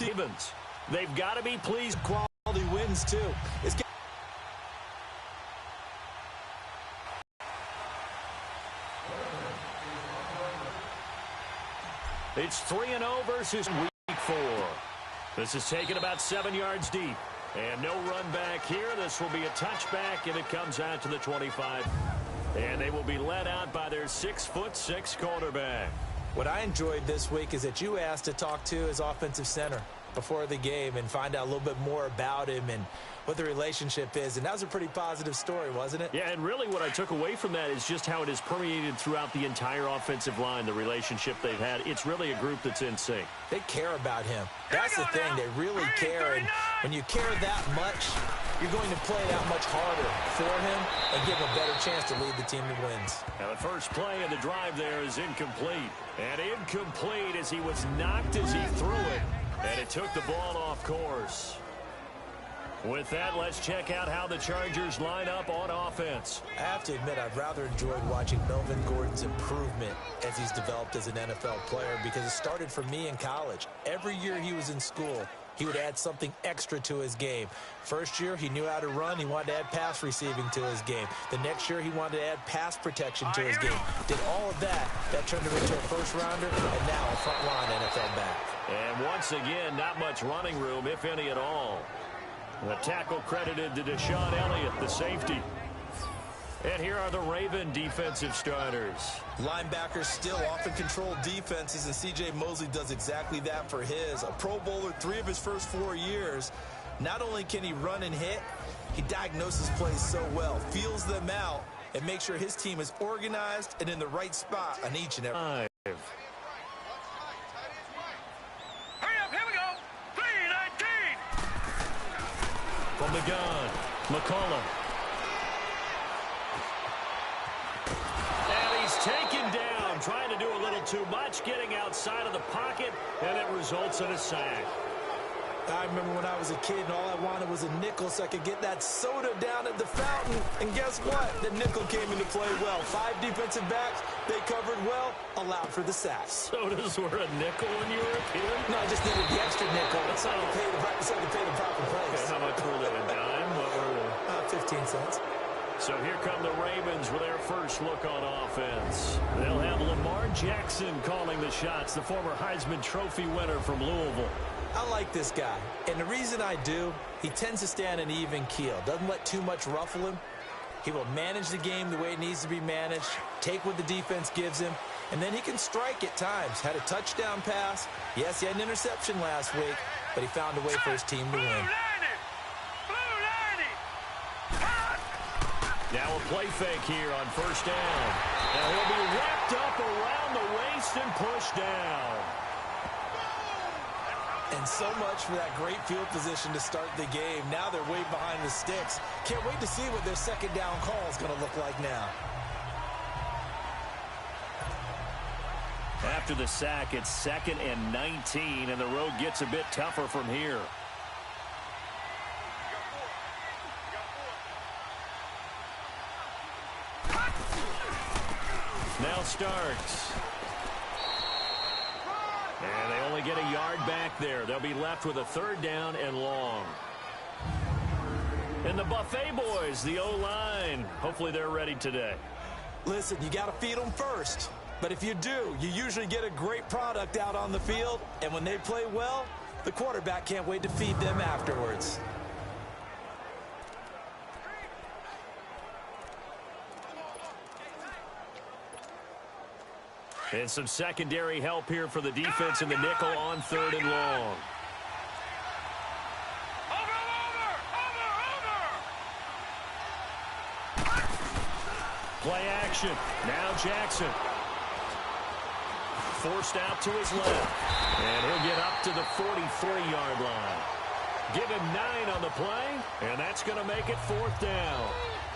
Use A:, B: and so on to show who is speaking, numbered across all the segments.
A: Ravens. They've got to be pleased.
B: Quality wins, too.
A: It's 3-0 versus week 4. This is taken about 7 yards deep. And no run back here. This will be a touchback, and it comes out to the 25. And they will be led out by their 6'6" quarterback.
B: What I enjoyed this week is that you asked to talk to his offensive center before the game and find out a little bit more about him and what the relationship is. And that was a pretty positive story, wasn't it?
A: Yeah, and really what I took away from that is just how it has permeated throughout the entire offensive line, the relationship they've had. It's really a group that's in sync.
B: They care about him. That's the thing. They really care. And when you care that much, you're going to play that much harder for him and give him a better chance to lead the team to wins.
A: Now the first play of the drive there is incomplete. And incomplete as he was knocked as he threw it. And it took the ball off course. With that, let's check out how the Chargers line up on offense.
B: I have to admit, I've rather enjoyed watching Melvin Gordon's improvement as he's developed as an NFL player because it started for me in college. Every year he was in school, he would add something extra to his game. First year, he knew how to run. He wanted to add pass receiving to his game. The next year, he wanted to add pass protection to his game. Did all of that. That turned him into a first-rounder, and now a front-line NFL back.
A: And once again, not much running room, if any at all. The tackle credited to Deshaun Elliott, the safety. And here are the Raven defensive starters.
B: Linebackers still often control defenses, and C.J. Mosley does exactly that for his. A Pro Bowler 3 of his first 4 years. Not only can he run and hit, he diagnoses plays so well, feels them out, and makes sure his team is organized and in the right spot on each and every.
A: From the gun, McCollum. And he's taken down, trying to do a little too much, getting outside of the pocket, and it results in a sack.
B: I remember when I was a kid and all I wanted was a nickel so I could get that soda down at the fountain. And guess what? The nickel came into play well. 5 defensive backs, they covered well, allowed for the sacks.
A: Sodas were a nickel when you were a kid?
B: No, I just needed the extra nickel. So I could pay the proper price.
A: Okay, how much were they, a dime? What were they?
B: 15 cents.
A: So here come the Ravens with their first look on offense. They'll have Lamar Jackson calling the shots, the former Heisman Trophy winner from Louisville.
B: I like this guy, and the reason I do, he tends to stay on an even keel, doesn't let too much ruffle him. He will manage the game the way it needs to be managed, take what the defense gives him, and then he can strike at times. Had a touchdown pass. Yes, he had an interception last week, but he found a way for his team to win.
A: Now a play fake here on first down. Now he'll be wrapped up around the waist and pushed down.
B: And so much for that great field position to start the game. Now they're way behind the sticks. Can't wait to see what their second down call is going to look like now.
A: After the sack, it's 2nd and 19, and the road gets a bit tougher from here. Now Starks. And they only get a yard back there. They'll be left with a 3rd down and long. And the Buffet boys, the O-line, hopefully they're ready today.
B: Listen, you got to feed them first. But if you do, you usually get a great product out on the field. And when they play well, the quarterback can't wait to feed them afterwards.
A: And some secondary help here for the defense in the nickel on 3rd and long. Play action. Now Jackson. Forced out to his left. And he'll get up to the 43-yard line. Give him 9 on the play, and that's going to make it 4th down.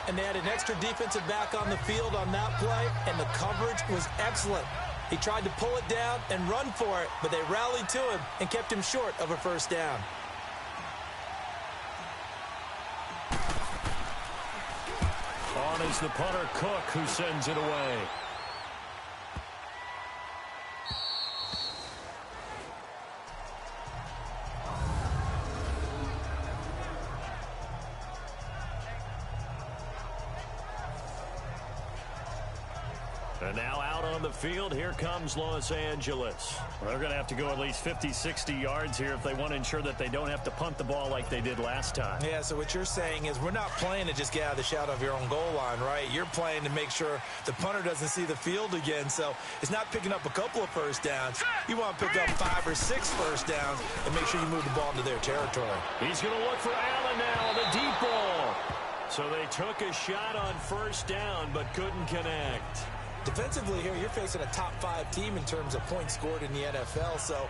B: And they had an extra defensive back on the field on that play, and the coverage was excellent. He tried to pull it down and run for it, but they rallied to him and kept him short of a 1st down.
A: On is the punter, Cook, who sends it away. And now out on the field, here comes Los Angeles.
C: Well, they're going to have to go at least 50, 60 yards here if they want to ensure that they don't have to punt the ball like they did last time.
B: Yeah, so what you're saying is we're not playing to just get out of the shadow of your own goal line, right? You're playing to make sure the punter doesn't see the field again. So it's not picking up a couple of first downs. You want to pick up 5 or 6 first downs and make sure you move the ball into their territory.
A: He's going to look for Allen now on the deep ball. So they took a shot on first down but couldn't connect.
B: Defensively here, you're facing a top 5 team in terms of points scored in the NFL. So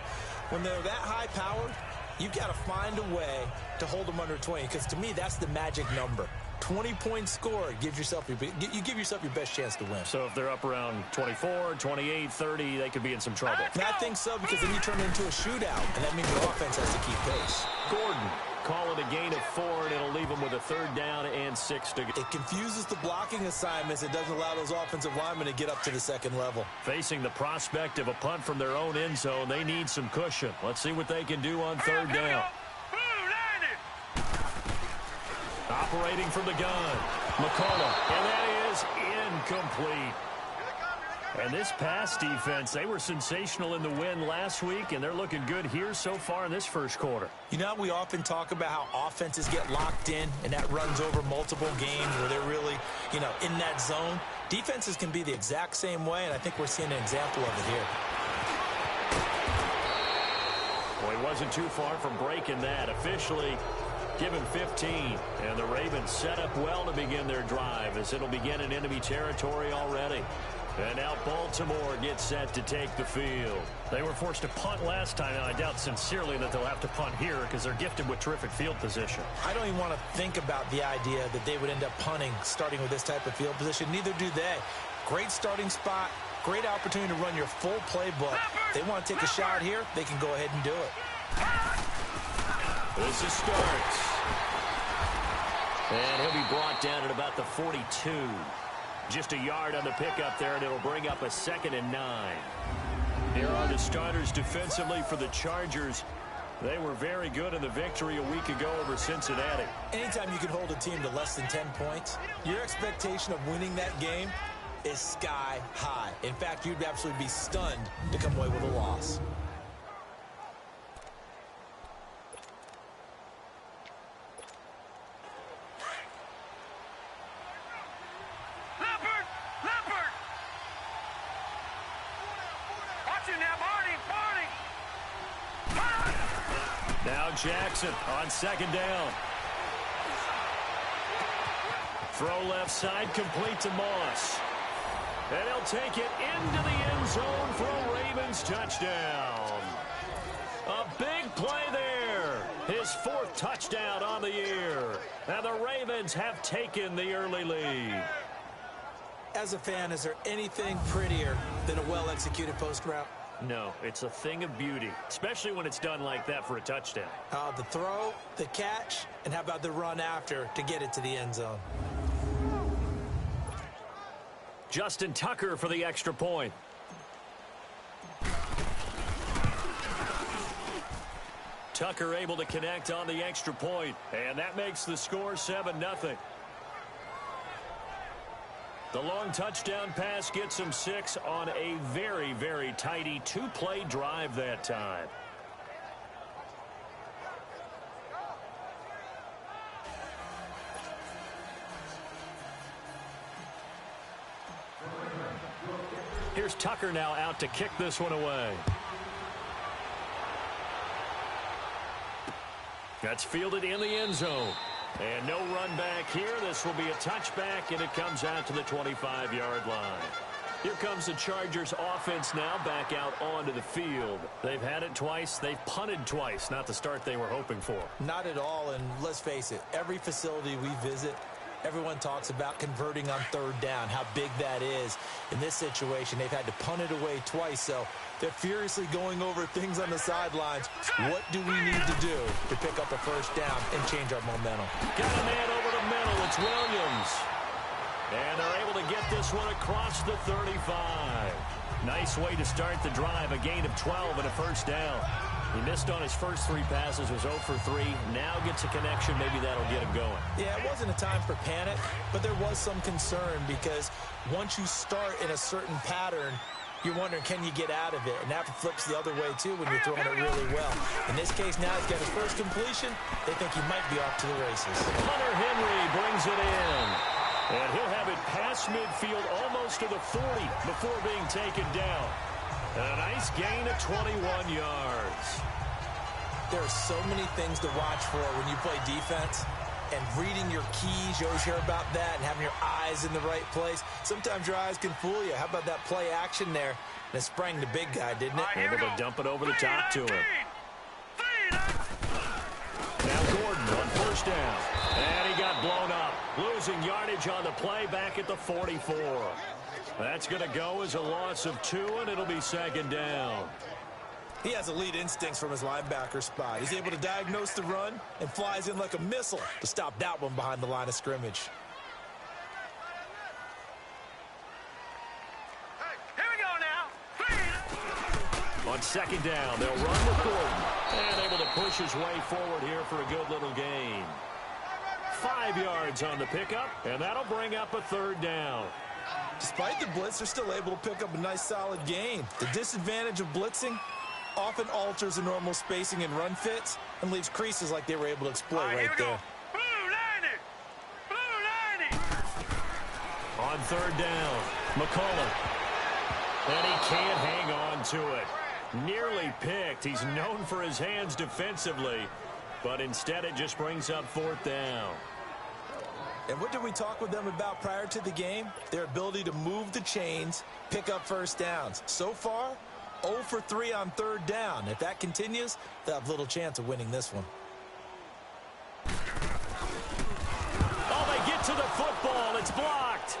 B: when they're that high-powered, you've got to find a way to hold them under 20, because to me, that's the magic number. 20 points scored gives yourself you give yourself your best chance to win.
C: So if they're up around 24, 28, 30, they could be in some trouble.
B: And I think so, because then you turn it into a shootout, and that means your offense has to keep pace.
A: Gordon call it a gain of 4, and it'll leave them with a 3rd down and 6 to go.
B: It confuses the blocking assignments. It doesn't allow those offensive linemen to get up to the second level.
A: Facing the prospect of a punt from their own end zone, they need some cushion. Let's see what they can do on 3rd down. Operating from the gun, McCullough, and that is incomplete. And this pass defense, they were sensational in the win last week, and they're looking good here so far in this first quarter.
B: You know, we often talk about how offenses get locked in, and that runs over multiple games where they're really, in that zone. Defenses can be the exact same way, and I think we're seeing an example of it here.
A: Well, he wasn't too far from breaking that. Officially given 15, and the Ravens set up well to begin their drive as it'll begin in enemy territory already. And now Baltimore gets set to take the field.
C: They were forced to punt last time, and I doubt sincerely that they'll have to punt here because they're gifted with terrific field position.
B: I don't even want to think about the idea that they would end up punting starting with this type of field position. Neither do they. Great starting spot, great opportunity to run your full playbook. They want to take a shot here, they can go ahead and do it.
A: This is starts. And he'll be brought down at about the 42. Just a yard on the pickup there, and it'll bring up a 2nd and 9. Here are the starters defensively for the Chargers. They were very good in the victory a week ago over Cincinnati.
B: Anytime you can hold a team to less than 10 points, your expectation of winning that game is sky high. In fact, you'd absolutely be stunned to come away with a loss.
A: Now Jackson on 2nd down. Throw left side, complete to Moss. And he'll take it into the end zone for a Ravens touchdown. A big play there. His 4th touchdown on the year. And the Ravens have taken the early lead.
B: As a fan, is there anything prettier than a well-executed post route?
A: No, it's a thing of beauty, especially when it's done like that for a touchdown.
B: The throw, the catch, and how about the run after to get it to the end zone?
A: Justin Tucker for the extra point. Tucker able to connect on the extra point, and that makes the score 7-0. The long touchdown pass gets him 6 on a very, very tidy 2-play drive that time. Here's Tucker now out to kick this one away. That's fielded in the end zone. And no run back here. This will be a touchback, and it comes out to the 25-yard line. Here comes the Chargers offense now back out onto the field. They've had it twice. They've punted twice. Not the start they were hoping for.
B: Not at all, and let's face it, every facility we visit, everyone talks about converting on 3rd down, how big that is. In this situation, they've had to punt it away twice, so they're furiously going over things on the sidelines. What do we need to do to pick up a first down and change our momentum?
A: Got a man over the middle. It's Williams. And they're able to get this one across the 35. Nice way to start the drive. A gain of 12 and a first down.
C: He missed on his first 3 passes, was 0 for 3. Now gets a connection. Maybe that'll get him going.
B: Yeah, it wasn't a time for panic, but there was some concern because once you start in a certain pattern, you're wondering, can you get out of it? And that flips the other way, too, when you're throwing it really well. In this case, now he's got his first completion. They think he might be off to the races.
C: Hunter Henry brings it in. And he'll have it past midfield almost to the 40 before being taken down. A nice gain of 21 yards.
B: There are so many things to watch for when you play defense. And reading your keys, you always hear about that, and having your eyes in the right place. Sometimes your eyes can fool you. How about that play action there? And it sprang the big guy, didn't it?
C: Able to dump it over the top to him. Now Gordon on first down. And he got blown up. Losing yardage on the play back at the 44. That's going to go as a loss of 2, and it'll be second down.
B: He has elite instincts from his linebacker spot. He's able to diagnose the run and flies in like a missile to stop that one behind the line of scrimmage.
D: Hey, here we go now.
C: On second down, they'll run with Gordon. And able to push his way forward here for a good little gain. 5 yards on the pickup, and that'll bring up a third down.
B: Despite the blitz, they're still able to pick up a nice solid gain. The disadvantage of blitzing often alters the normal spacing and run fits and leaves creases like they were able to exploit right there.
D: Blue 90!
C: On third down, McCollum. And he can't hang on to it. Nearly picked. He's known for his hands defensively, but instead it just brings up fourth down.
B: And what did we talk with them about prior to the game? Their ability to move the chains, pick up first downs. So far, 0 for 3 on third down. If that continues, they'll have little chance of winning this one.
C: Oh, they get to the football. It's blocked.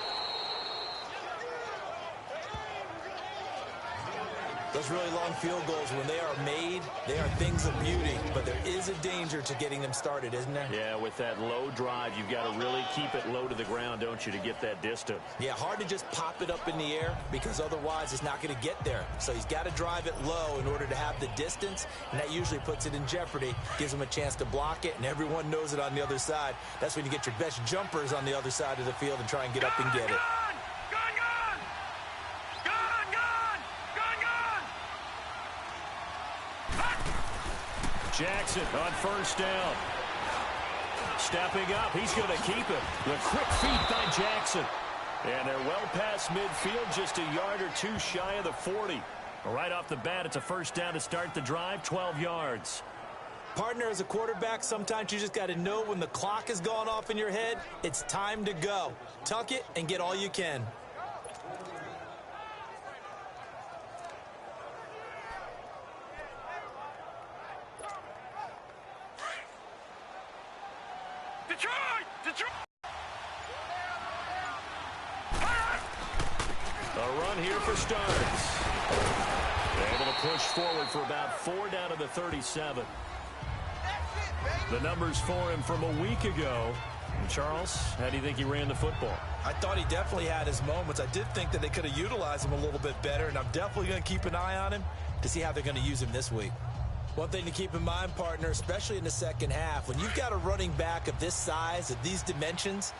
B: Those really long field goals, when they are made, they are things of beauty. But there is a danger to getting them started, isn't there?
C: Yeah, with that low drive, you've got to really keep it low to the ground, don't you, to get that distance.
B: Yeah, hard to just pop it up in the air because otherwise it's not going to get there. So he's got to drive it low in order to have the distance, and that usually puts it in jeopardy, gives him a chance to block it, and everyone knows it on the other side. That's when you get your best jumpers on the other side of the field and try and get up and get it.
C: Jackson on first down. Stepping up, he's going to keep it. The quick feet by Jackson. And they're well past midfield, just a yard or 2 shy of the 40. Right off the bat, it's a first down to start the drive, 12 yards.
B: Partner, as a quarterback, sometimes you just got to know when the clock has gone off in your head, it's time to go. Tuck it and get all you can.
C: A run here for starts. Able to push forward for about 4 down to the 37. The numbers for him from a week ago. And Charles, how do you think he ran the football?
B: I thought he definitely had his moments. I did think that they could have utilized him a little bit better, and I'm definitely going to keep an eye on him to see how they're going to use him this week. One thing to keep in mind, partner, especially in the second half, when you've got a running back of this size, of these dimensions,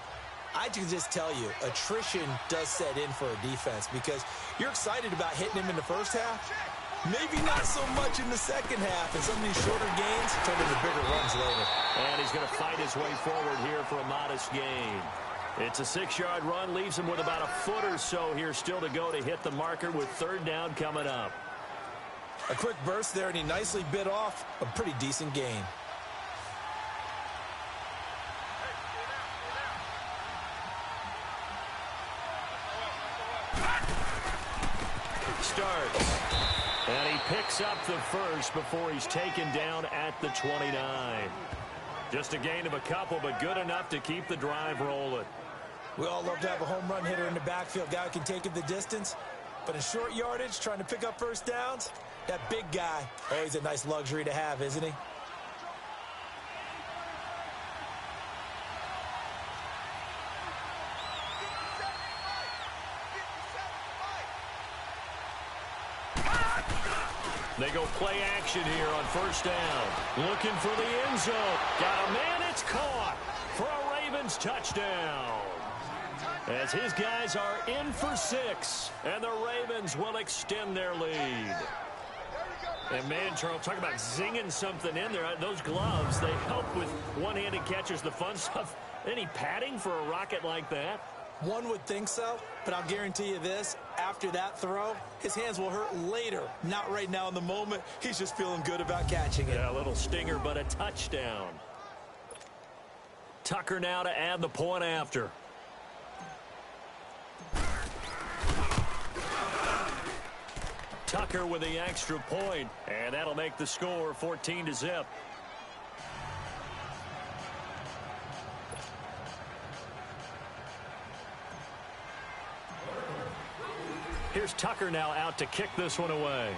B: I can just tell you, attrition does set in for a defense because you're excited about hitting him in the first half. Maybe not so much in the second half, and some of these shorter gains turn into bigger runs later.
C: And he's going to fight his way forward here for a modest gain. It's a 6-yard run, leaves him with about a foot or so here still to go to hit the marker with third down coming up.
B: A quick burst there, and he nicely bit off a pretty decent gain.
C: Starts. And he picks up the first before he's taken down at the 29. Just a gain of a couple, but good enough to keep the drive rolling.
B: We all love to have a home run hitter in the backfield, guy who can take it the distance. But in short yardage, trying to pick up first downs, that big guy, always a nice luxury to have, isn't he?
A: They go play action here on first down. Looking for the end zone. Got a man. It's caught for a Ravens touchdown. As his guys are in for 6, and the Ravens will extend their lead. And, man, Charles, talk about zinging something in there. Those gloves, they help with one-handed catches, the fun stuff. Any padding for a rocket like that?
B: One would think so, but I'll guarantee you this. After that throw, his hands will hurt later. Not right now in the moment. He's just feeling good about catching it.
A: Yeah, a little stinger, but a touchdown. Tucker now to add the point after. Tucker with the extra point, and that'll make the score 14-0. Here's Tucker now out to kick this one away.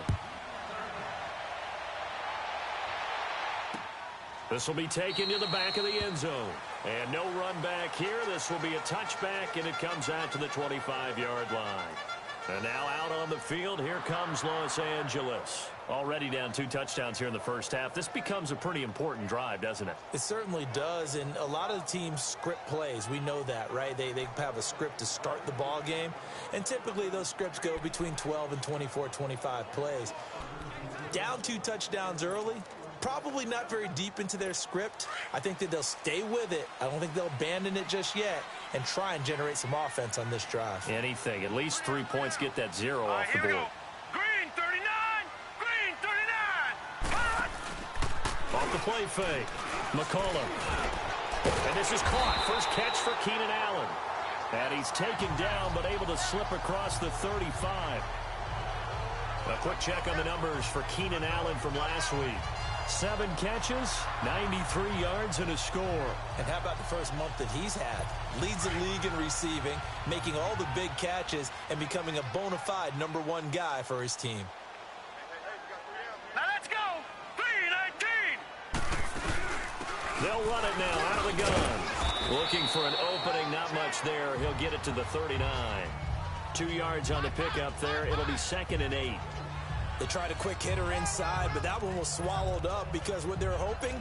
A: This will be taken to the back of the end zone. And no run back here. This will be a touchback, and it comes out to the 25-yard line. And now out on the field, here comes Los Angeles. Already down 2 touchdowns here in the first half. This becomes a pretty important drive, doesn't it?
B: It certainly does, and a lot of the teams script plays. We know that, right? They have a script to start the ball game, and typically those scripts go between 12 and 24, 25 plays. Down 2 touchdowns early, probably not very deep into their script. I think that they'll stay with it. I don't think they'll abandon it just yet and try and generate some offense on this drive.
A: Anything. At least 3 points, get that 0 off the board.
D: Green 39! Green 39!
A: Off the play fake. McCollum. And this is caught. First catch for Keenan Allen. And he's taken down but able to slip across the 35. A quick check on the numbers for Keenan Allen from last week. 7 catches, 93 yards, and a score.
B: And how about the first month that he's had? Leads the league in receiving, making all the big catches, and becoming a bona fide #1 guy for his team.
D: Now let's go! 3-19!
A: They'll run it now out of the gun. Looking for an opening, not much there. He'll get it to the 39. 2 yards on the pickup there. It'll be 2nd and 8.
B: They tried a quick hitter inside, but that one was swallowed up because what they're hoping,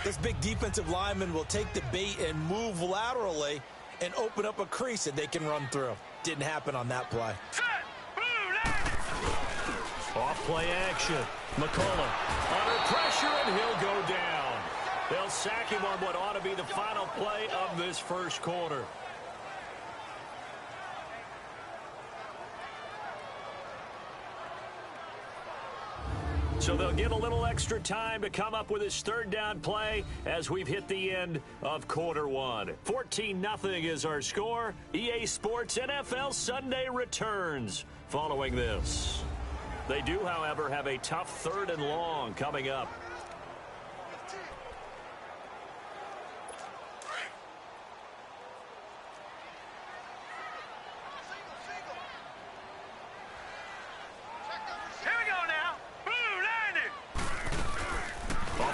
B: this big defensive lineman will take the bait and move laterally and open up a crease that they can run through. Didn't happen on that play.
D: Set! Blue landed!
A: Off play action. McCollum under pressure, and he'll go down. They'll sack him on what ought to be the final play of this first quarter. So they'll get a little extra time to come up with his 3rd down play as we've hit the end of quarter 1. 14-0 is our score. EA Sports NFL Sunday returns following this. They do, however, have a tough 3rd and long coming up.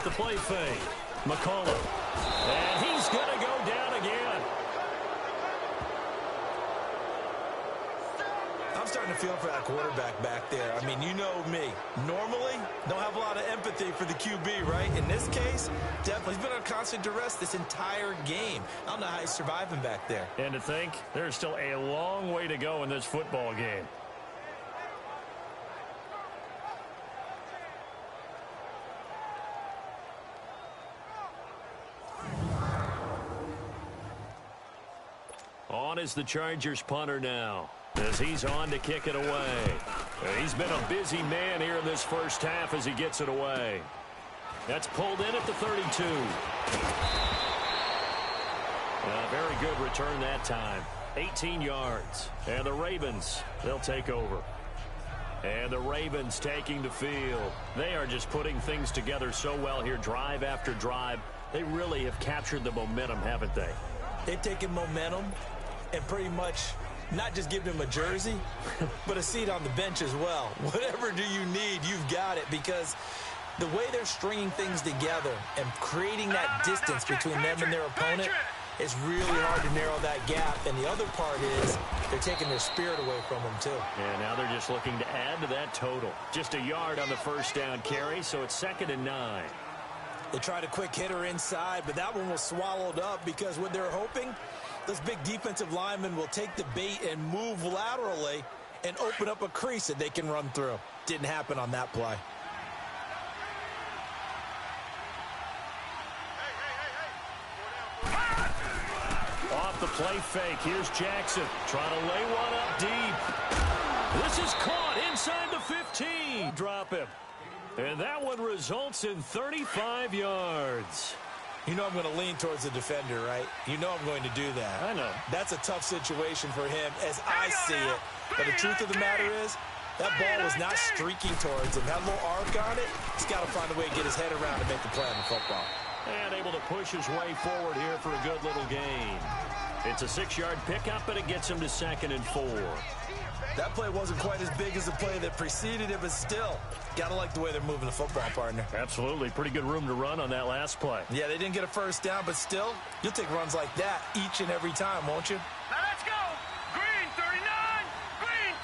A: The play fake. McCollum. And he's going to go down again.
B: I'm starting to feel for that quarterback back there. I mean, you know me. Normally, don't have a lot of empathy for the QB, right? In this case, definitely. He's been on constant duress this entire game. I don't know how he's surviving back there.
A: And to think, there's still a long way to go in this football game. On is the Chargers punter now, as he's on to kick it away. He's been a busy man here in this first half as he gets it away. That's pulled in at the 32. A very good return that time. 18 yards. And the Ravens, they'll take over. And the Ravens taking the field. They are just putting things together so well here, drive after drive. They really have captured the momentum, haven't they?
B: They've taken momentum and pretty much not just given him a jersey, but a seat on the bench as well. Whatever do you need, you've got it, because the way they're stringing things together and creating that distance between them and their opponent It's really hard to narrow that gap. And the other part is they're taking their spirit away from them, too.
C: And now they're just looking to add to that total. Just a yard on the first down carry, so it's 2nd and 9.
B: They tried a quick hitter inside, but that one was swallowed up because what they're hoping, those big defensive linemen will take the bait and move laterally and open up a crease that they can run through. Didn't happen on that play.
C: Off the play fake, here's Jackson trying to lay one up deep. This is caught inside the 15. Drop him. And that one results in 35 yards.
B: You know I'm going to lean towards the defender, right? You know I'm going to do that.
C: I know.
B: That's a tough situation for him as I see it. But the truth of the matter is, that ball was not streaking towards him. That little arc on it, he's got to find a way to get his head around and make the play on the football.
C: And able to push his way forward here for a good little gain. It's a 6-yard pickup, and it gets him to 2nd and 4.
B: That play wasn't quite as big as the play that preceded it, but still, got to like the way they're moving the football, partner.
C: Absolutely. Pretty good room to run on that last play.
B: Yeah, they didn't get a first down, but still, you'll take runs like that each and every time, won't you?
D: Now let's go. Green 39. Green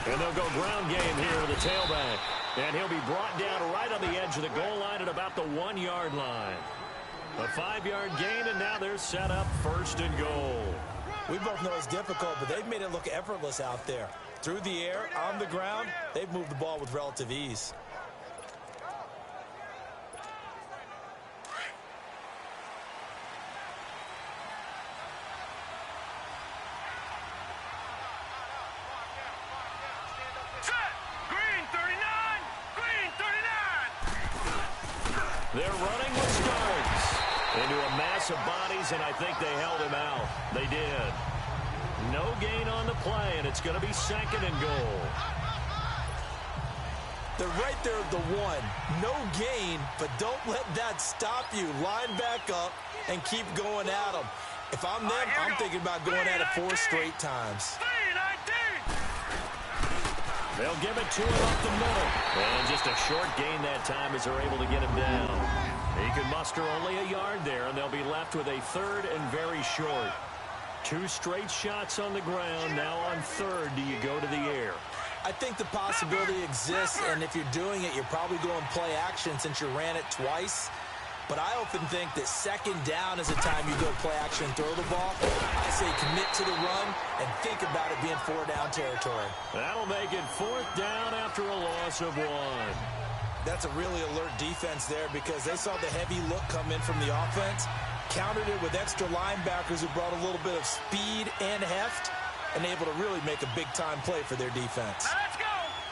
D: 39.
C: And they'll go ground game here with the tailback. And he'll be brought down right on the edge of the goal line at about the 1-yard line. A 5-yard gain, and now they're set up 1st and goal.
B: We both know it's difficult, but they've made it look effortless out there. Through the air, on the ground, they've moved the ball with relative ease.
D: Set. Green 39. Green 39.
C: They're running with Starks into a mass of bodies, and I think they held him out. They did. No gain on the play, and it's going to be 2nd and goal.
B: They're right there at the 1. No gain, but don't let that stop you. Line back up and keep going at them. If I'm them, I'm thinking about going at it 4 straight times.
D: 319.
C: They'll give it to him up the middle. And just a short gain that time as they're able to get him down. He can muster only a yard there, and they'll be left with a 3rd and very short. 2 straight shots on the ground. Now on 3rd, do you go to the air?
B: I think the possibility exists, and if you're doing it, you're probably going play action since you ran it twice. But I often think that 2nd down is the time you go play action and throw the ball. I say commit to the run and think about it being 4-down territory.
C: That'll make it 4th down after a loss of 1.
B: That's a really alert defense there because they saw the heavy look come in from the offense, countered it with extra linebackers who brought a little bit of speed and heft, and able to really make a big-time play for their defense.
D: Now let's go.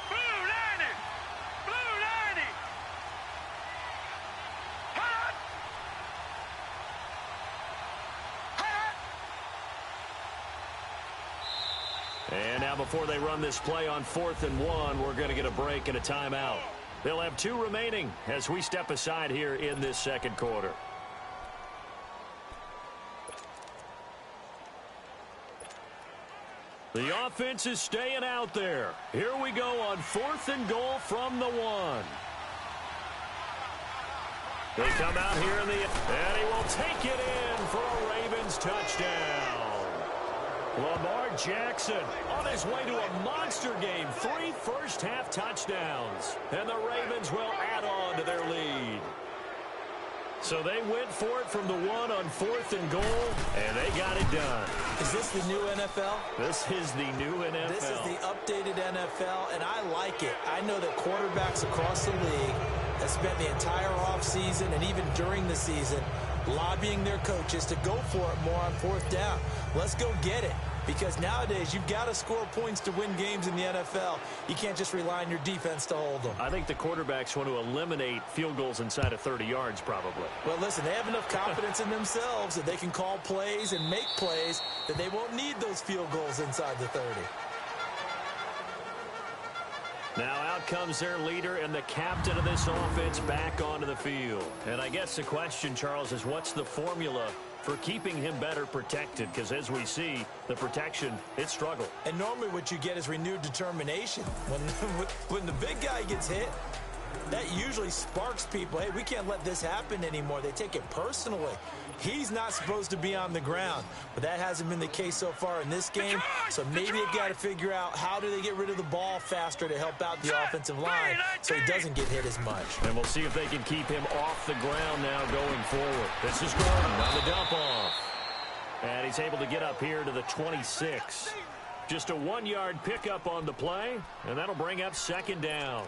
D: Blue 90. Blue 90. Hot. Hot.
C: And now before they run this play on 4th and 1, we're going to get a break and a timeout. They'll have 2 remaining as we step aside here in this 2nd quarter. The offense is staying out there. Here we go on 4th and goal from the 1. They come out here and he will take it in for a Ravens touchdown. Lamar Jackson on his way to a monster game. 3 first-half touchdowns. And the Ravens will add on to their lead. So they went for it from the 1 on 4th and goal, and they got it done.
B: Is this the new NFL?
C: This is the new NFL.
B: This is the updated NFL, and I like it. I know that quarterbacks across the league have spent the entire offseason and even during the season lobbying their coaches to go for it more on 4th down. Let's go get it. Because nowadays, you've got to score points to win games in the NFL. You can't just rely on your defense to hold them.
C: I think the quarterbacks want to eliminate field goals inside of 30 yards, probably.
B: Well, listen, they have enough confidence in themselves that they can call plays and make plays that they won't need those field goals inside the 30.
A: Now out comes their leader and the captain of this offense back onto the field. And I guess the question, Charles, is what's the formula for keeping him better protected? Because as we see, the protection, it struggled.
B: And normally what you get is renewed determination. When the big guy gets hit, That usually sparks people. Hey, we can't let this happen anymore. They take it personally. He's not supposed to be on the ground, but that hasn't been the case so far in this game. So maybe they've got to figure out how do they get rid of the ball faster to help out the offensive line so he doesn't get hit as much.
C: And we'll see if they can keep him off the ground now going forward. This is Gordon on the dump off. And he's able to get up here to the 26. Just a 1-yard pickup on the play, and that'll bring up second down.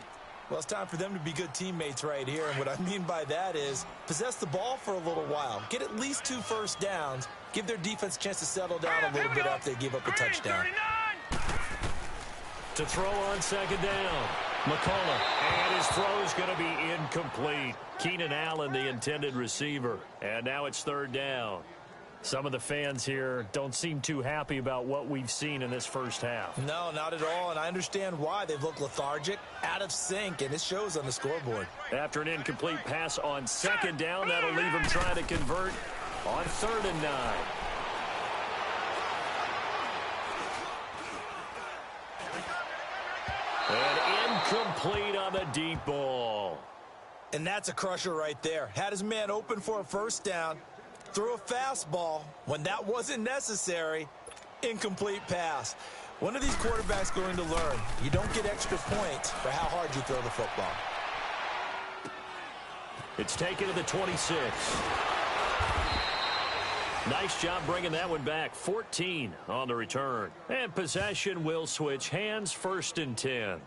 B: Well, it's time for them to be good teammates right here. And what I mean by that is possess the ball for a little while. Get at least 2 first downs. Give their defense a chance to settle down a little bit after they give up a touchdown.
C: To throw on second down, McCullough. And his throw is going to be incomplete. Keenan Allen, the intended receiver. And now it's third down. Some of the fans here don't seem too happy about what we've seen in this first half.
B: No, not at all, and I understand why. They've looked lethargic, out of sync, and it shows on the scoreboard.
C: After an incomplete pass on second down, that'll leave them trying to convert on 3rd and 9. And incomplete on the deep ball.
B: And that's a crusher right there. Had his man open for a first down. Threw a fastball when that wasn't necessary. Incomplete pass. One of these quarterbacks going to learn. You don't get extra points for how hard you throw the football.
C: It's taken to the 26. Nice job bringing that one back. 14 on the return. And possession will switch hands, 1st and 10.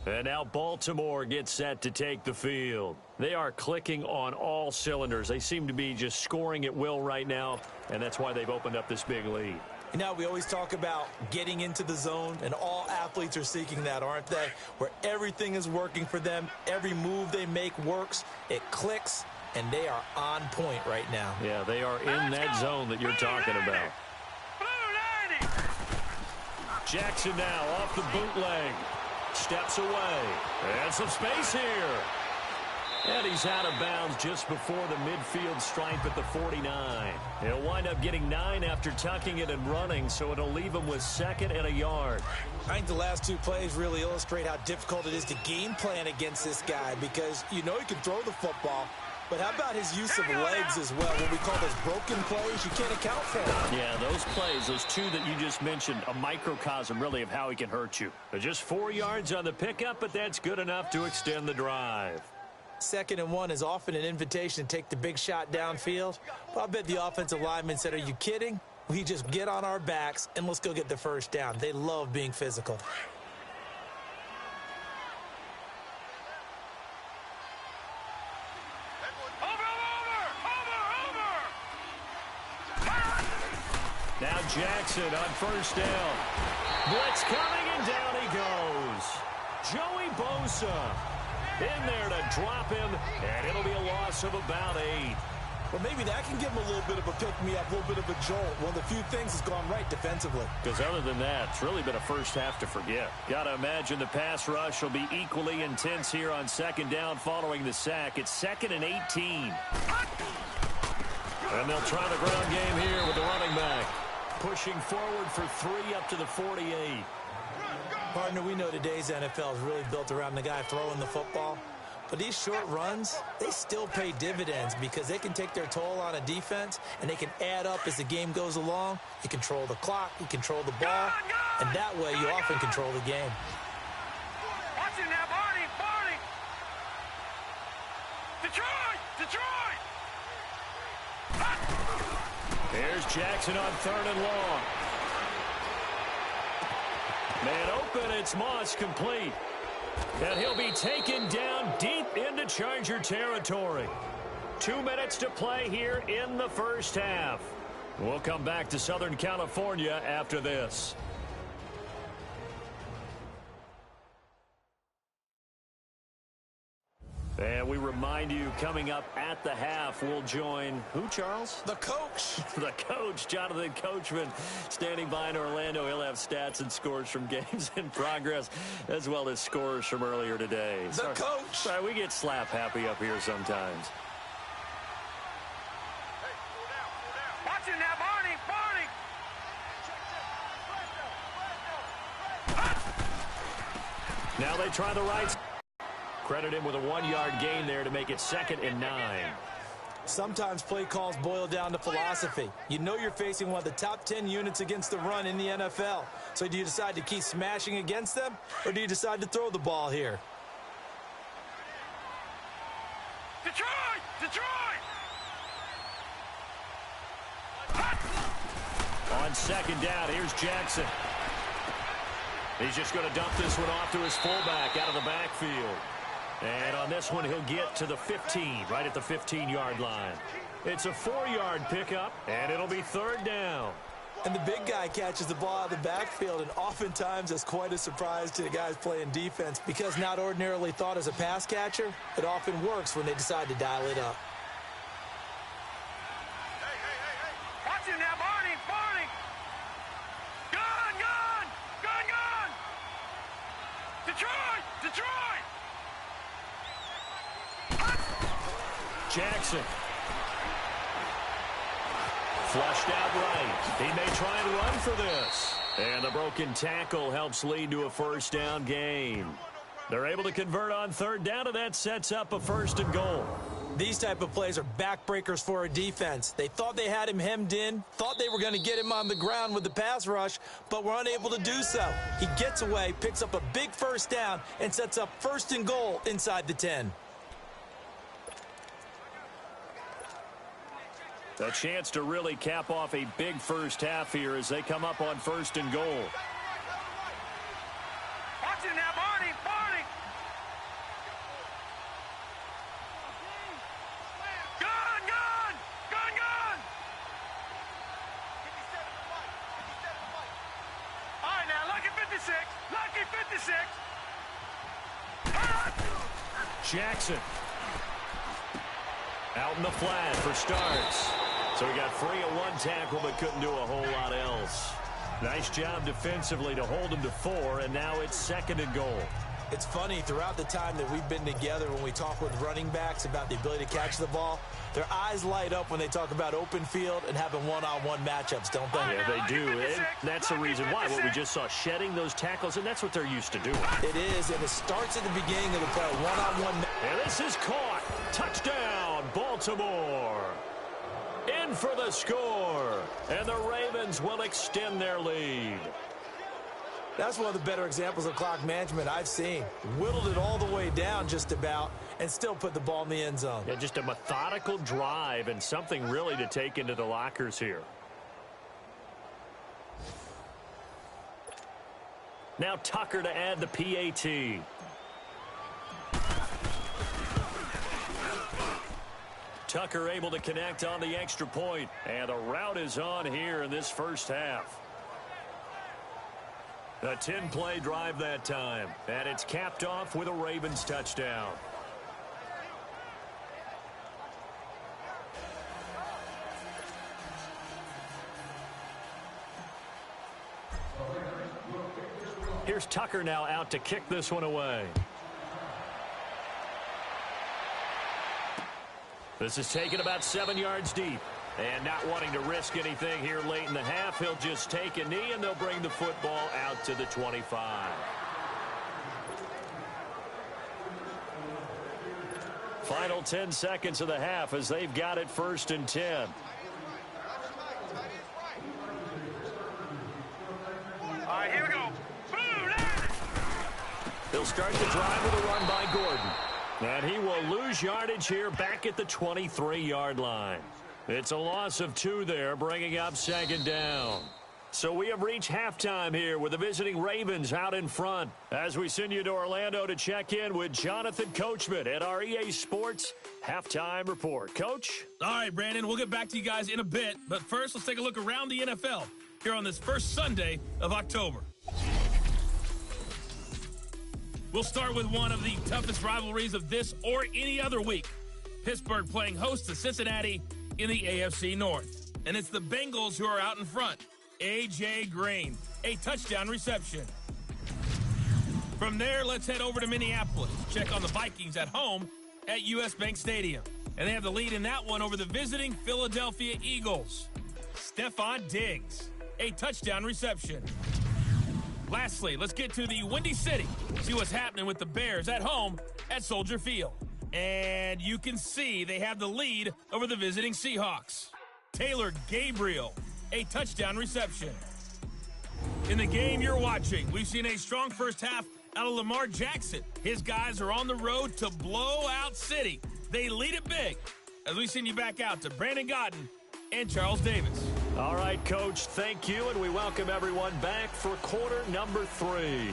C: And now Baltimore gets set to take the field. They are clicking on all cylinders. They seem to be just scoring at will right now, and that's why they've opened up this big lead.
B: You know, we always talk about getting into the zone, and all athletes are seeking that, aren't they? Where everything is working for them, every move they make works, it clicks, and they are on point right now.
C: Yeah, they are in that zone that you're talking about. Jackson now off the bootleg. Steps away. And some space here. And he's out of bounds just before the midfield stripe at the 49. He'll wind up getting 9 after tucking it and running, so it'll leave him with 2nd and a yard.
B: I think the last 2 plays really illustrate how difficult it is to game plan against this guy because you know he can throw the football, but how about his use of legs as well? What we call those broken plays, you can't account for them.
C: Yeah, those plays, those 2 that you just mentioned, a microcosm really of how he can hurt you. They're just 4 yards on the pickup, but that's good enough to extend the drive.
B: 2nd and 1 is often an invitation to take the big shot downfield. But I bet the offensive lineman said, are you kidding? We just get on our backs and let's go get the first down. They love being physical.
C: Now Jackson on 1st down. Blitz coming, and down he goes. Joey Bosa in there to drop him, and it'll be a loss of about 8.
B: Well, maybe that can give him a little bit of a pick-me-up, a little bit of a jolt. One of the few things has gone right defensively.
C: Because other than that, it's really been a first half to forget. Got to imagine the pass rush will be equally intense here on 2nd down following the sack. It's 2nd and 18. And they'll try the ground game here with the running back. Pushing forward for 3 up to the 48.
B: Partner, we know today's NFL is really built around the guy throwing the football. But these short runs, they still pay dividends because they can take their toll on a defense and they can add up as the game goes along. You control the clock, you control the ball, and that way you often control the game.
D: Watch it now, Barney! Detroit!
C: Here's Jackson on 3rd and long. Man open, it's Moss complete. And he'll be taken down deep into Charger territory. 2 minutes to play here in the first half. We'll come back to Southern California after this. And we remind you, coming up at the half, we'll join who, Charles?
B: The coach.
C: The coach, Jonathan Coachman, standing by in Orlando. He'll have stats and scores from games in progress, as well as scores from earlier today.
B: The coach.
C: Sorry, we get slap happy up here sometimes.
D: Watch it now, Barney!
C: Now they try the right. credit him with a 1-yard gain there to make it 2nd and 9.
B: Sometimes play calls boil down to philosophy. You know you're facing one of the top 10 units against the run in the NFL. So do you decide to keep smashing against them, or do you decide to throw the ball here?
D: Detroit! Detroit!
C: On 2nd down, here's Jackson. He's just going to dump this one off to his fullback out of the backfield. And on this one, he'll get to the 15, right at the 15-yard line. It's a 4-yard pickup, and it'll be 3rd down.
B: And the big guy catches the ball out of the backfield, and oftentimes that's quite a surprise to the guys playing defense, because not ordinarily thought as a pass catcher, it often works when they decide to dial it up.
D: Watch him now, Barney! Barney! Gun! Gun! Gun! Gun! Detroit! Detroit!
C: Jackson. Flushed out right. He may try and run for this. And the broken tackle helps lead to a 1st down gain. They're able to convert on 3rd down, and that sets up a 1st and goal.
B: These type of plays are backbreakers for a defense. They thought they had him hemmed in, thought they were going to get him on the ground with the pass rush, but were unable to do so. He gets away, picks up a big 1st down, and sets up 1st and goal inside the 10.
C: A chance to really cap off a big first half here as they come up on 1st and goal.
D: Watch him now, Barney! Barney! Gun! Gun! Gun! Gun! All right, now, lucky 56! Lucky 56!
C: Jackson. Out in the flat for starts. So he got free of 1 tackle but couldn't do a whole lot else. Nice job defensively to hold him to 4, and now it's 2nd and goal.
B: It's funny, throughout the time that we've been together, when we talk with running backs about the ability to catch the ball, their eyes light up when they talk about open field and having one-on-one matchups, don't they?
C: Yeah, they do. And that's the reason why. What we just saw, shedding those tackles, and that's what they're used to doing.
B: It is, and it starts at the beginning of the play, one-on-one.
C: And this is caught. Touchdown, Baltimore. In for the score. And the Ravens will extend their lead.
B: That's one of the better examples of clock management I've seen. Whittled it all the way down just about and still put the ball in the end zone.
C: Yeah, just a methodical drive and something really to take into the lockers here. Now Tucker to add the PAT. Tucker able to connect on the extra point. And the route is on here in this first half. A 10-play drive that time. And it's capped off with a Ravens touchdown. Here's Tucker now out to kick this one away. This is taken about 7 yards deep. And not wanting to risk anything here late in the half, he'll just take a knee and they'll bring the football out to the 25. Final 10 seconds of the half as they've got it 1st and 10.
D: All right, here we go. Boom!
C: They'll start the drive with a run by Gordon. And he will lose yardage here back at the 23-yard line. It's a loss of 2 there, bringing up 2nd down. So we have reached halftime here with the visiting Ravens out in front. As we send you to Orlando to check in with Jonathan Coachman at our EA Sports Halftime Report. Coach?
E: All right, Brandon, we'll get back to you guys in a bit. But first, let's take a look around the NFL here on this first Sunday of October. We'll start with one of the toughest rivalries of this or any other week. Pittsburgh playing host to Cincinnati in the AFC North. And it's the Bengals who are out in front. A.J. Green, a touchdown reception. From there, let's head over to Minneapolis. Check on the Vikings at home at U.S. Bank Stadium. And they have the lead in that one over the visiting Philadelphia Eagles. Stephon Diggs, a touchdown reception. Lastly, let's get to the Windy City. See what's happening with the Bears at home at Soldier Field. And you can see they have the lead over the visiting Seahawks. Taylor Gabriel, a touchdown reception. In the game you're watching, we've seen a strong first half out of Lamar Jackson. His guys are on the road to blow out City. They lead it big. As we send you back out to Brandon Godden and Charles Davis.
A: All right, Coach, thank you, and we welcome everyone back for quarter number 3.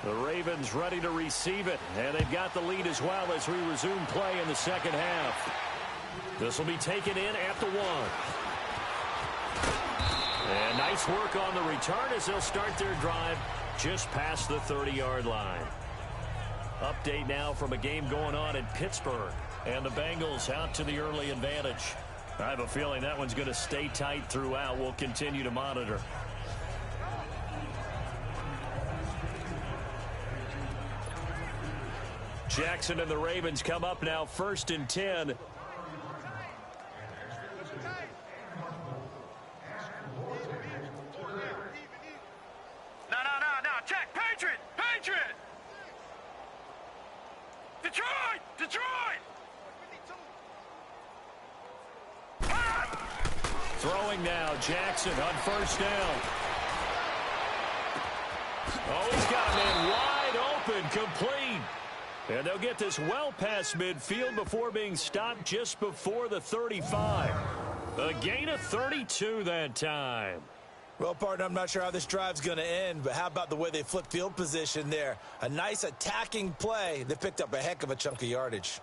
A: The Ravens ready to receive it, and they've got the lead as well as we resume play in the second half. This will be taken in at the 1. And nice work on the return as they'll start their drive just past the 30-yard line. Update now from a game going on in Pittsburgh, and the Bengals out to the early advantage. I have a feeling that one's going to stay tight throughout. We'll continue to monitor. Jackson and the Ravens come up now 1st and 10.
D: No. Check. Patriot. Detroit.
A: Throwing now, Jackson on 1st down. Oh, he's got a man wide open, complete. And they'll get this well past midfield before being stopped just before the 35. A gain of 32 that time.
B: Well, partner, I'm not sure how this drive's going to end, but how about the way they flip field position there? A nice attacking play. They picked up a heck of a chunk of yardage.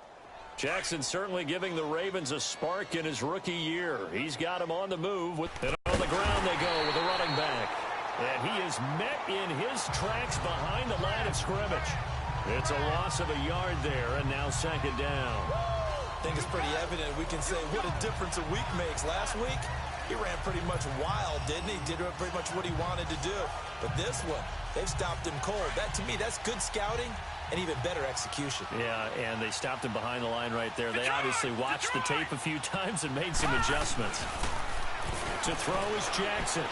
A: Jackson certainly giving the Ravens a spark in his rookie year. He's got him on the move. And on the ground they go with the running back. And he is met in his tracks behind the line of scrimmage. It's a loss of a yard there, and now 2nd down.
B: I think it's pretty evident. We can say what a difference a week makes. Last week, he ran pretty much wild, didn't he? Did pretty much what he wanted to do. But this one, they've stopped him cold. That, to me, that's good scouting and even better execution.
A: Yeah, and they stopped him behind the line right there. They obviously watched the tape a few times and made some adjustments. To throw is Jackson.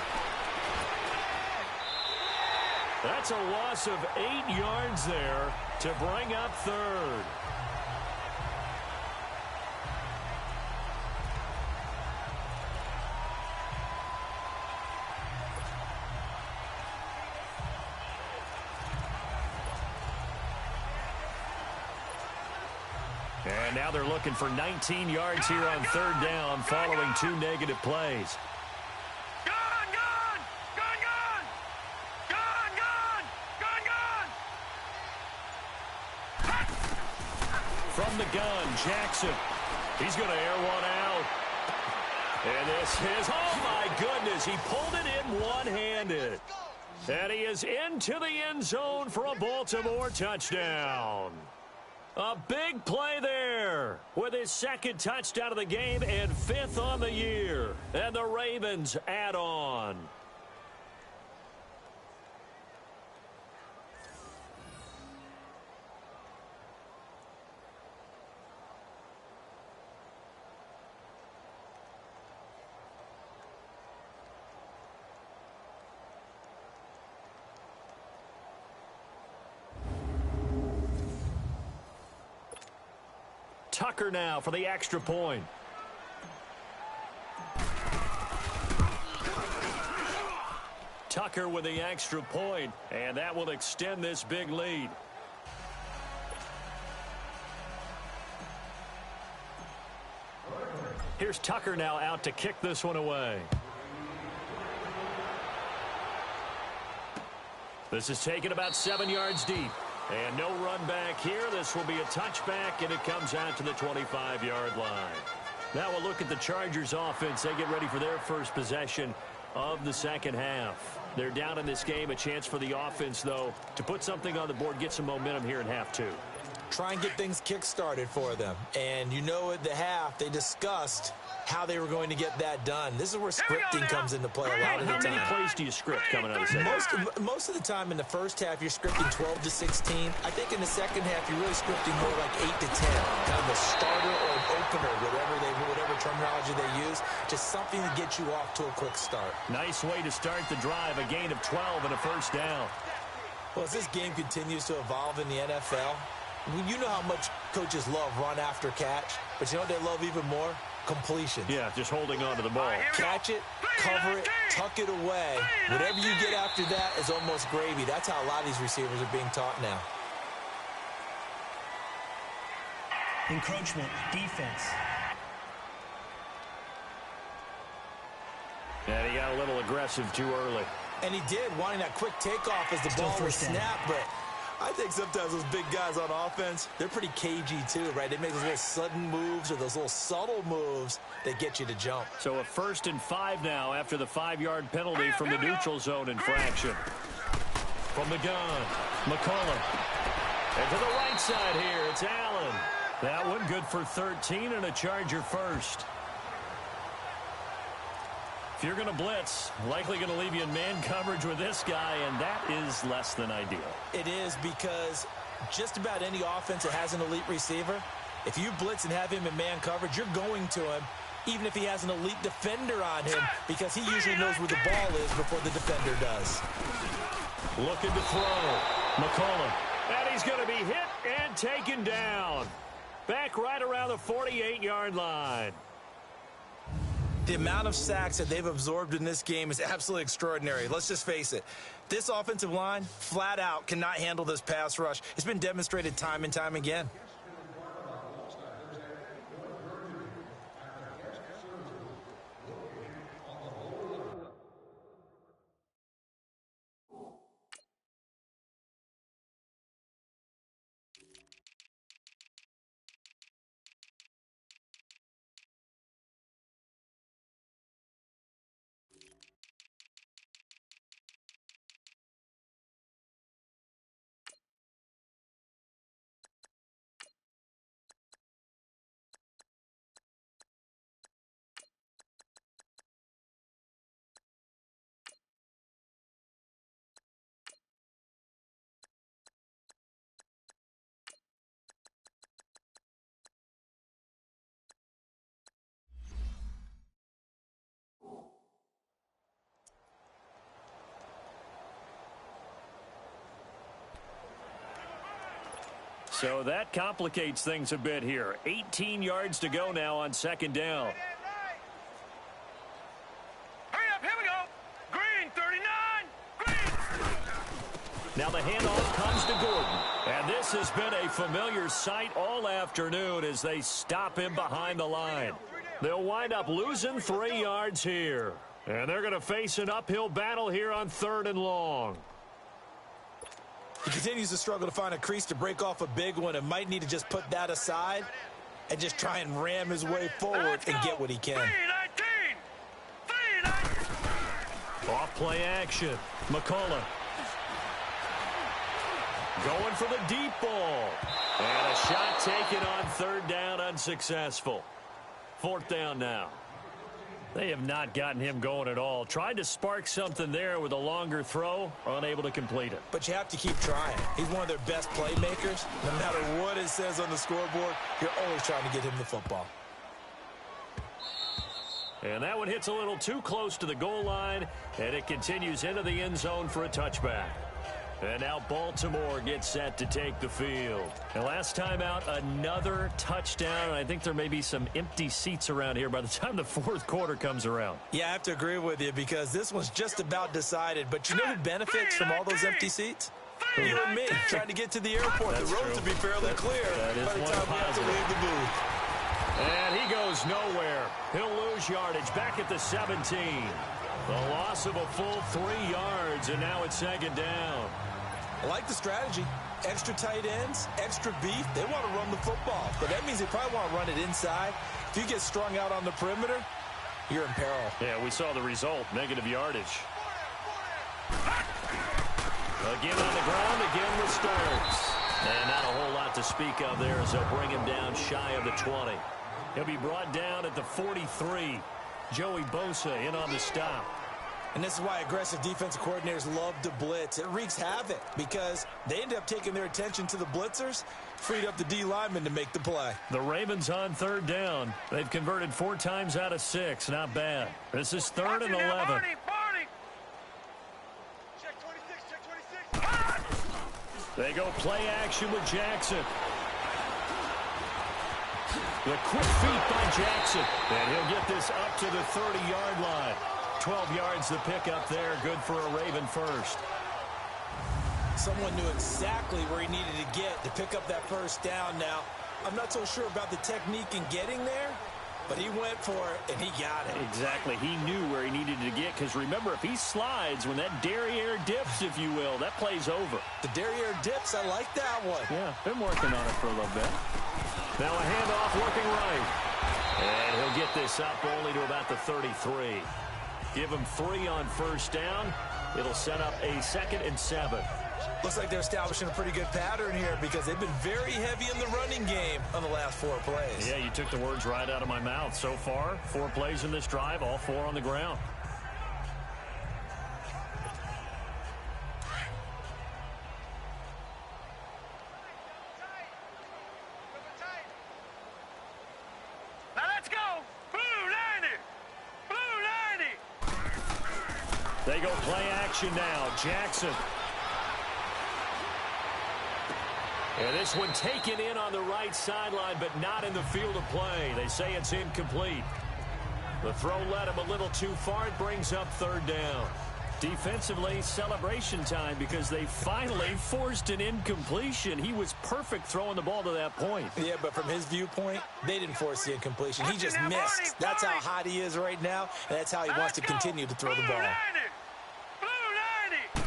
A: That's a loss of 8 yards there to bring up 3rd. And now they're looking for 19 yards here on 3rd down following 2 negative plays. From the gun, Jackson. He's going to air one out. And this is, oh my goodness, he pulled it in one-handed. And he is into the end zone for a Baltimore touchdown. A big play there with his 2nd touchdown of the game and 5th on the year. And the Ravens add on. Tucker now for the extra point. Tucker with the extra point, and that will extend this big lead. Here's Tucker now out to kick this one away. This is taken about 7 yards deep. And no run back here. This will be a touchback, and it comes out to the 25-yard line. Now we'll look at the Chargers offense. They get ready for their first possession of the second half. They're down in this game. A chance for the offense, though, to put something on the board, get some momentum here in half 2.
B: try and get things kick-started for them. And you know at the half, they discussed how they were going to get that done. This is where scripting comes into play a lot of the time.
C: How many plays do you script coming out of the second?
B: Most of the time in the first half, you're scripting 12 to 16. I think in the second half, you're really scripting more like 8 to 10. Kind of a starter or an opener, whatever terminology they use. Just something to get you off to a quick start.
C: Nice way to start the drive. A gain of 12 and a first down.
B: Well, as this game continues to evolve in the NFL, you know how much coaches love run after catch, but you know what they love even more? Completion.
C: Yeah, just holding on to the ball.
B: Catch it, cover it, tuck it away. Whatever you get after that is almost gravy. That's how a lot of these receivers are being taught now.
F: Encroachment, defense.
C: And he got a little aggressive too early.
B: And he did, wanting that quick takeoff as the ball was snapped, but I think sometimes those big guys on offense, they're pretty cagey too, right? They make those little sudden moves or those little subtle moves that get you to jump.
C: So a 1st and 5 now after the 5-yard penalty from the neutral zone infraction. From the gun, McCullough. And to the right side here, it's Allen. That one good for 13 and a Charger first. If you're going to blitz, likely going to leave you in man coverage with this guy, and that is less than ideal.
B: It is, because just about any offense that has an elite receiver, if you blitz and have him in man coverage, you're going to him, even if he has an elite defender on him, because he usually knows where the ball is before the defender does.
C: Looking to throw. McCullough. And he's going to be hit and taken down. Back right around the 48-yard line.
B: The amount of sacks that they've absorbed in this game is absolutely extraordinary. Let's just face it. This offensive line, flat out, cannot handle this pass rush. It's been demonstrated time and time again.
C: So that complicates things a bit here. 18 yards to go now on 2nd down.
D: Hurry up, here we go. Green, 39. Green.
C: Now the handoff comes to Gordon. And this has been a familiar sight all afternoon as they stop him behind the line. They'll wind up losing 3 yards here. And they're going to face an uphill battle here on 3rd and long.
B: He continues to struggle to find a crease to break off a big one and might need to just put that aside and just try and ram his way forward and get what he can.
D: 3-19.
C: Off play action. McCullough. Going for the deep ball. And a shot taken on 3rd down, unsuccessful. 4th down now. They have not gotten him going at all. Tried to spark something there with a longer throw, unable to complete it.
B: But you have to keep trying. He's one of their best playmakers. No matter what it says on the scoreboard, you're always trying to get him the football.
C: And that one hits a little too close to the goal line, and it continues into the end zone for a touchback. And now Baltimore gets set to take the field. And last time out, another touchdown. I think there may be some empty seats around here by the time the 4th quarter comes around.
B: Yeah, I have to agree with you because this one's just about decided. But you know who benefits from all those empty seats? You and me, trying to get to the airport.
C: That's
B: the road
C: true.
B: to be fairly clear
C: that
B: by the
C: is
B: time we have to leave the booth.
C: And he goes nowhere. He'll lose yardage back at the 17. The loss of a full 3 yards, and now it's 2nd down.
B: I like the strategy. Extra tight ends, extra beef. They want to run the football. But that means they probably want to run it inside. If you get strung out on the perimeter, you're in peril.
C: Yeah, we saw the result. Negative yardage. Again on the ground, again with Stearns.
A: And not a whole lot to speak of there as they'll bring him down shy of the 20. He'll be brought down at the 43. Joey Bosa in on the stop.
B: And this is why aggressive defensive coordinators love to blitz. It wreaks havoc because they end up taking their attention to the blitzers, freed up the D lineman to make the play.
A: The Ravens on third down. They've converted 4 times out of 6. Not bad. This is 3rd and 11.
D: Check 26.
A: They go play action with Jackson. The quick feet by Jackson. And he'll get this up to the 30-yard line. 12 yards to pick up there. Good for a Raven first.
B: Someone knew exactly where he needed to get to pick up that first down. Now, I'm not so sure about the technique in getting there, but he went for it, and he got it.
A: Exactly. He knew where he needed to get, because remember, if he slides, when that derriere dips, if you will, that play's over.
B: The derriere dips, I like that one.
A: Yeah, been working on it for a little bit. Now a handoff looking right. And he'll get this up only to about the 33. Give him 3 on first down. It'll set up a 2nd and 7.
B: Looks like they're establishing a pretty good pattern here because they've been very heavy in the running game on the last 4 plays.
A: Yeah, you took the words right out of my mouth. So far, 4 plays in this drive, all 4 on the ground.
D: Now let's go. Blue 90. Blue 90.
A: They go play action now. Jackson. And this one taken in on the right sideline, but not in the field of play. They say it's incomplete. The throw led him a little too far. It brings up 3rd down. Defensively, celebration time because they finally forced an incompletion. He was perfect throwing the ball to that point.
B: Yeah, but from his viewpoint, they didn't force the incompletion. He just missed. That's how hot he is right now, and that's how he wants to continue to throw the ball.
D: Blue 90.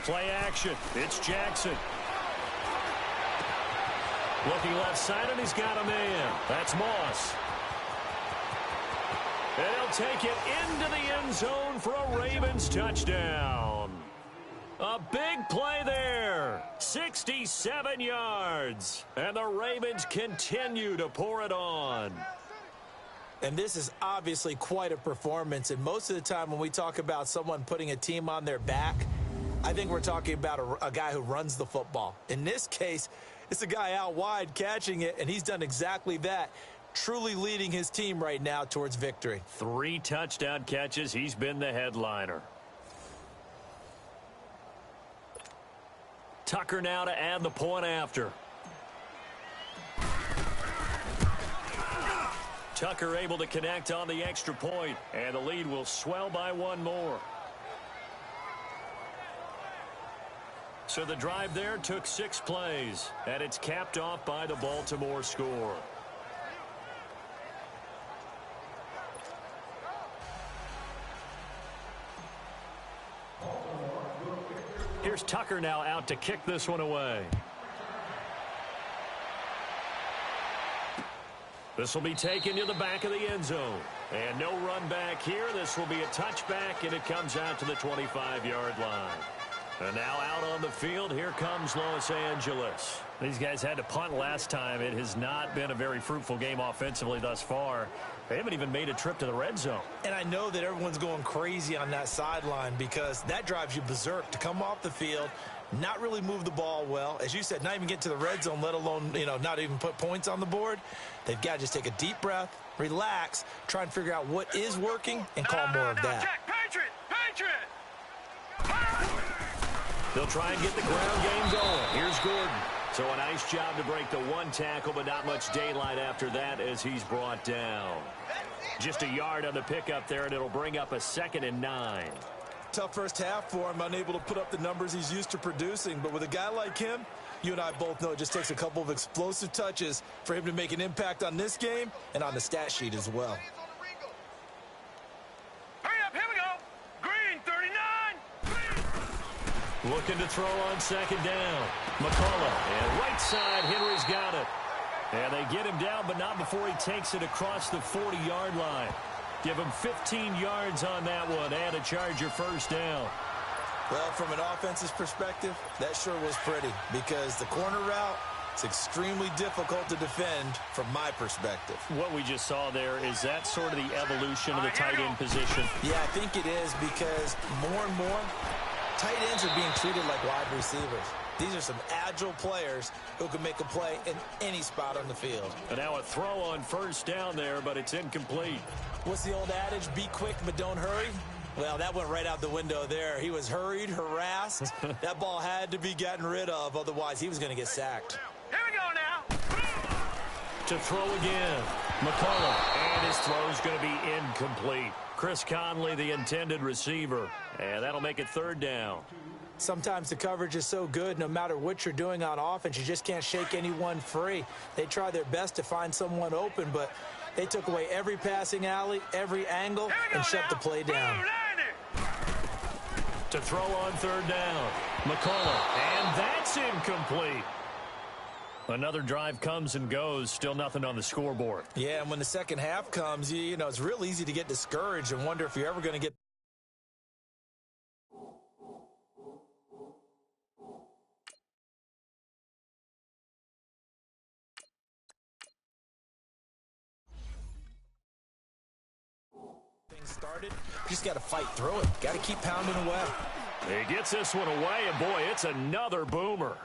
A: Play action. It's Jackson. Looking left side, and he's got a man. That's Moss. And he'll take it into the end zone for a Ravens touchdown. A big play there. 67 yards. And the Ravens continue to pour it on.
B: And this is obviously quite a performance. And most of the time when we talk about someone putting a team on their back, I think we're talking about a guy who runs the football. In this case, it's a guy out wide catching it, and he's done exactly that, truly leading his team right now towards victory.
A: 3 touchdown catches. He's been the headliner. Tucker now to add the point after. Tucker able to connect on the extra point, and the lead will swell by 1 more. So the drive there took 6 plays, and it's capped off by the Baltimore score. Here's Tucker now out to kick this one away. This will be taken to the back of the end zone. And no run back here. This will be a touchback, and it comes out to the 25-yard line. And now out on the field, here comes Los Angeles. These guys had to punt last time. It has not been a very fruitful game offensively thus far. They haven't even made a trip to the red zone.
B: And I know that everyone's going crazy on that sideline because that drives you berserk to come off the field, not really move the ball well. As you said, not even get to the red zone, let alone, not even put points on the board. They've got to just take a deep breath, relax, try and figure out what is working, and call more of that.
D: Check. Patriot!
A: They'll try and get the ground game going. Here's Gordon. So a nice job to break the 1 tackle, but not much daylight after that as he's brought down. Just a yard on the pickup there, and it'll bring up a 2nd and 9.
B: Tough first half for him, unable to put up the numbers he's used to producing. But with a guy like him, you and I both know it just takes a couple of explosive touches for him to make an impact on this game and on the stat sheet as well.
D: Hurry up, here we go. Green 39.
A: Looking to throw on 2nd down. McCullough, and right side, Henry's got it. And they get him down, but not before he takes it across the 40-yard line. Give him 15 yards on that one and a Charger first down.
B: Well, from an offensive perspective, that sure was pretty because the corner route, it's extremely difficult to defend from my perspective.
C: What we just saw there, is that sort of the evolution of the tight end position?
B: Yeah, I think it is because more and more, tight ends are being treated like wide receivers. These are some agile players who can make a play in any spot on the field.
C: And now a throw on first down there, but it's incomplete.
B: What's the old adage? Be quick, but don't hurry. Well, that went right out the window there. He was hurried, harassed. That ball had to be gotten rid of, otherwise he was going to get sacked.
D: Here we go now.
C: To throw again, McCullough.
A: And his throw's going to be incomplete. Chris Conley, the intended receiver. And that'll make it third down.
B: Sometimes the coverage is so good, no matter what you're doing on offense, you just can't shake anyone free. They try their best to find someone open, but they took away every passing alley, every angle, and shut the play down.
A: To throw on third down, McCullough, and that's incomplete. Another drive comes and goes, still nothing on the scoreboard.
B: Yeah, and when the second half comes, you know, it's real easy to get discouraged and wonder if you're ever going to get. Started, you just got to fight through it. Got to keep pounding away.
A: He gets this one away, and boy, it's another boomer.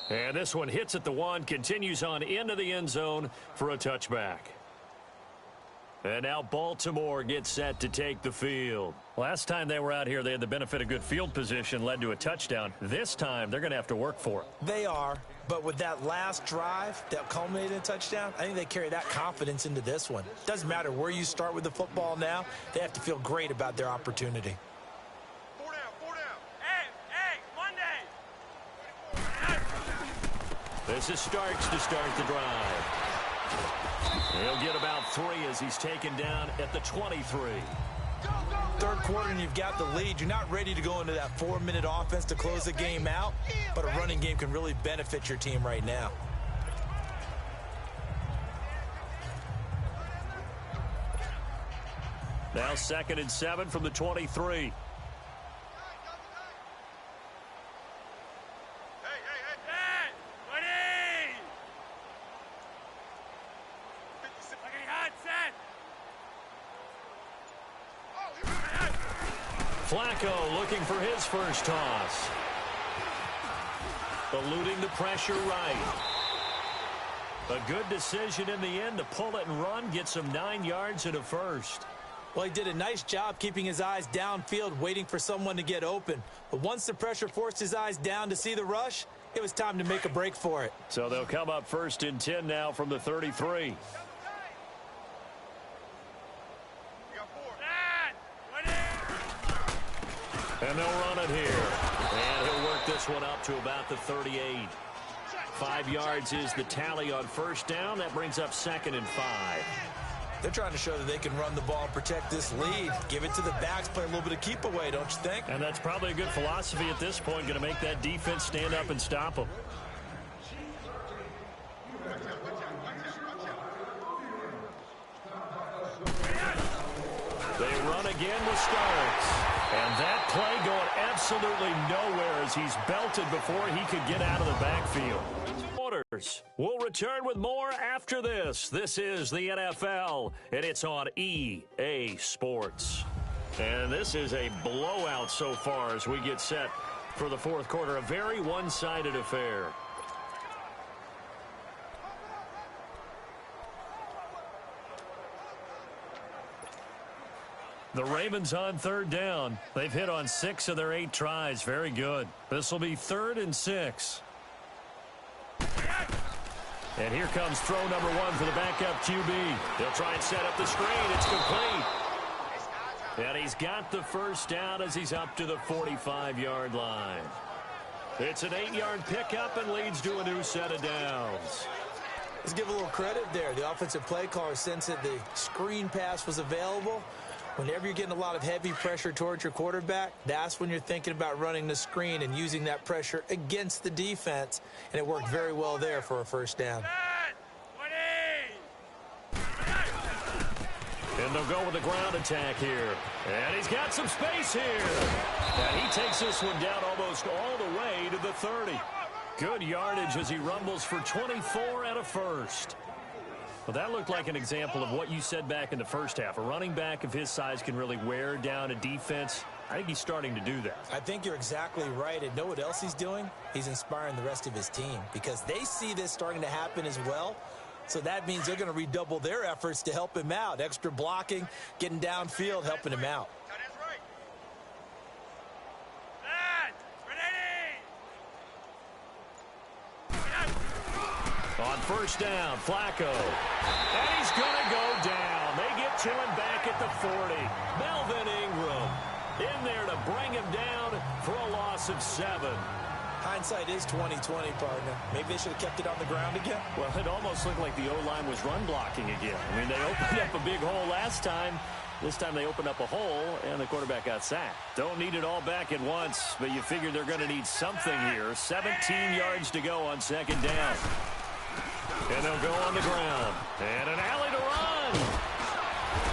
A: And this one hits at the one, continues on into the end zone for a touchback. And now Baltimore gets set to take the field.
C: Last time they were out here, they had the benefit of good field position, led to a touchdown. This time, they're going to have to work for it.
B: They are, but with that last drive that culminated in a touchdown, I think they carry that confidence into this one. Doesn't matter where you start with the football now, they have to feel great about their opportunity.
D: 4 down, 4 down. Hey, Monday.
A: This is Starks to start the drive. He'll get about 3 as he's taken down at the 23.
B: Third quarter and you've got the lead. You're not ready to go into that 4-minute offense to close the game out, but a running game can really benefit your team right now.
A: Now 2nd and 7 from the 23. Flacco looking for his first toss. Eluding the pressure right. A good decision in the end to pull it and run, get some 9 yards and a first.
B: Well, he did a nice job keeping his eyes downfield, waiting for someone to get open. But once the pressure forced his eyes down to see the rush, it was time to make a break for it.
A: So they'll come up 1st and 10 now from the 33. And they'll run it here. And he'll work this one up to about the 38. 5 yards is the tally on first down. That brings up 2nd and 5.
B: They're trying to show that they can run the ball and protect this lead. Give it to the backs, play a little bit of keep away, don't you think?
C: And that's probably a good philosophy at this point, going to make that defense stand up and stop them.
A: They run again with Starks. And that play going absolutely nowhere as he's belted before he could get out of the backfield. We'll return with more after this. This is the NFL, and it's on EA Sports. And this is a blowout so far as we get set for the 4th quarter. A very one-sided affair.
C: The Ravens on 3rd down. They've hit on 6 of their 8 tries. Very good. This will be 3rd and 6.
A: And here comes throw number 1 for the backup QB. They'll try and set up the screen. It's complete. And he's got the first down as he's up to the 45-yard line. It's an 8-yard pickup and leads to a new set of downs.
B: Let's give a little credit there. The offensive play caller sensed that the screen pass was available. Whenever you're getting a lot of heavy pressure towards your quarterback, that's when you're thinking about running the screen and using that pressure against the defense. And it worked very well there for a first down.
A: And they'll go with the ground attack here. And he's got some space here. And he takes this one down almost all the way to the 30. Good yardage as he rumbles for 24 and a first. Well, that looked like an example of what you said back in the first half. A running back of his size can really wear down a defense. I think he's starting to do that.
B: I think you're exactly right. And know what else he's doing? He's inspiring the rest of his team because they see this starting to happen as well. So that means they're going to redouble their efforts to help him out. Extra blocking, getting downfield, helping him out.
A: On first down, Flacco. And he's going to go down. They get to him back at the 40. Melvin Ingram in there to bring him down for a loss of 7.
B: Hindsight is 20/20, partner. Maybe they should have kept it on the ground again.
A: Well, it almost looked like the O-line was run blocking again. I mean, they opened up a big hole last time. This time they opened up a hole, and the quarterback got sacked. Don't need it all back at once, but you figure they're going to need something here. 17 yards to go on second down. And they'll go on the ground. And an alley to run.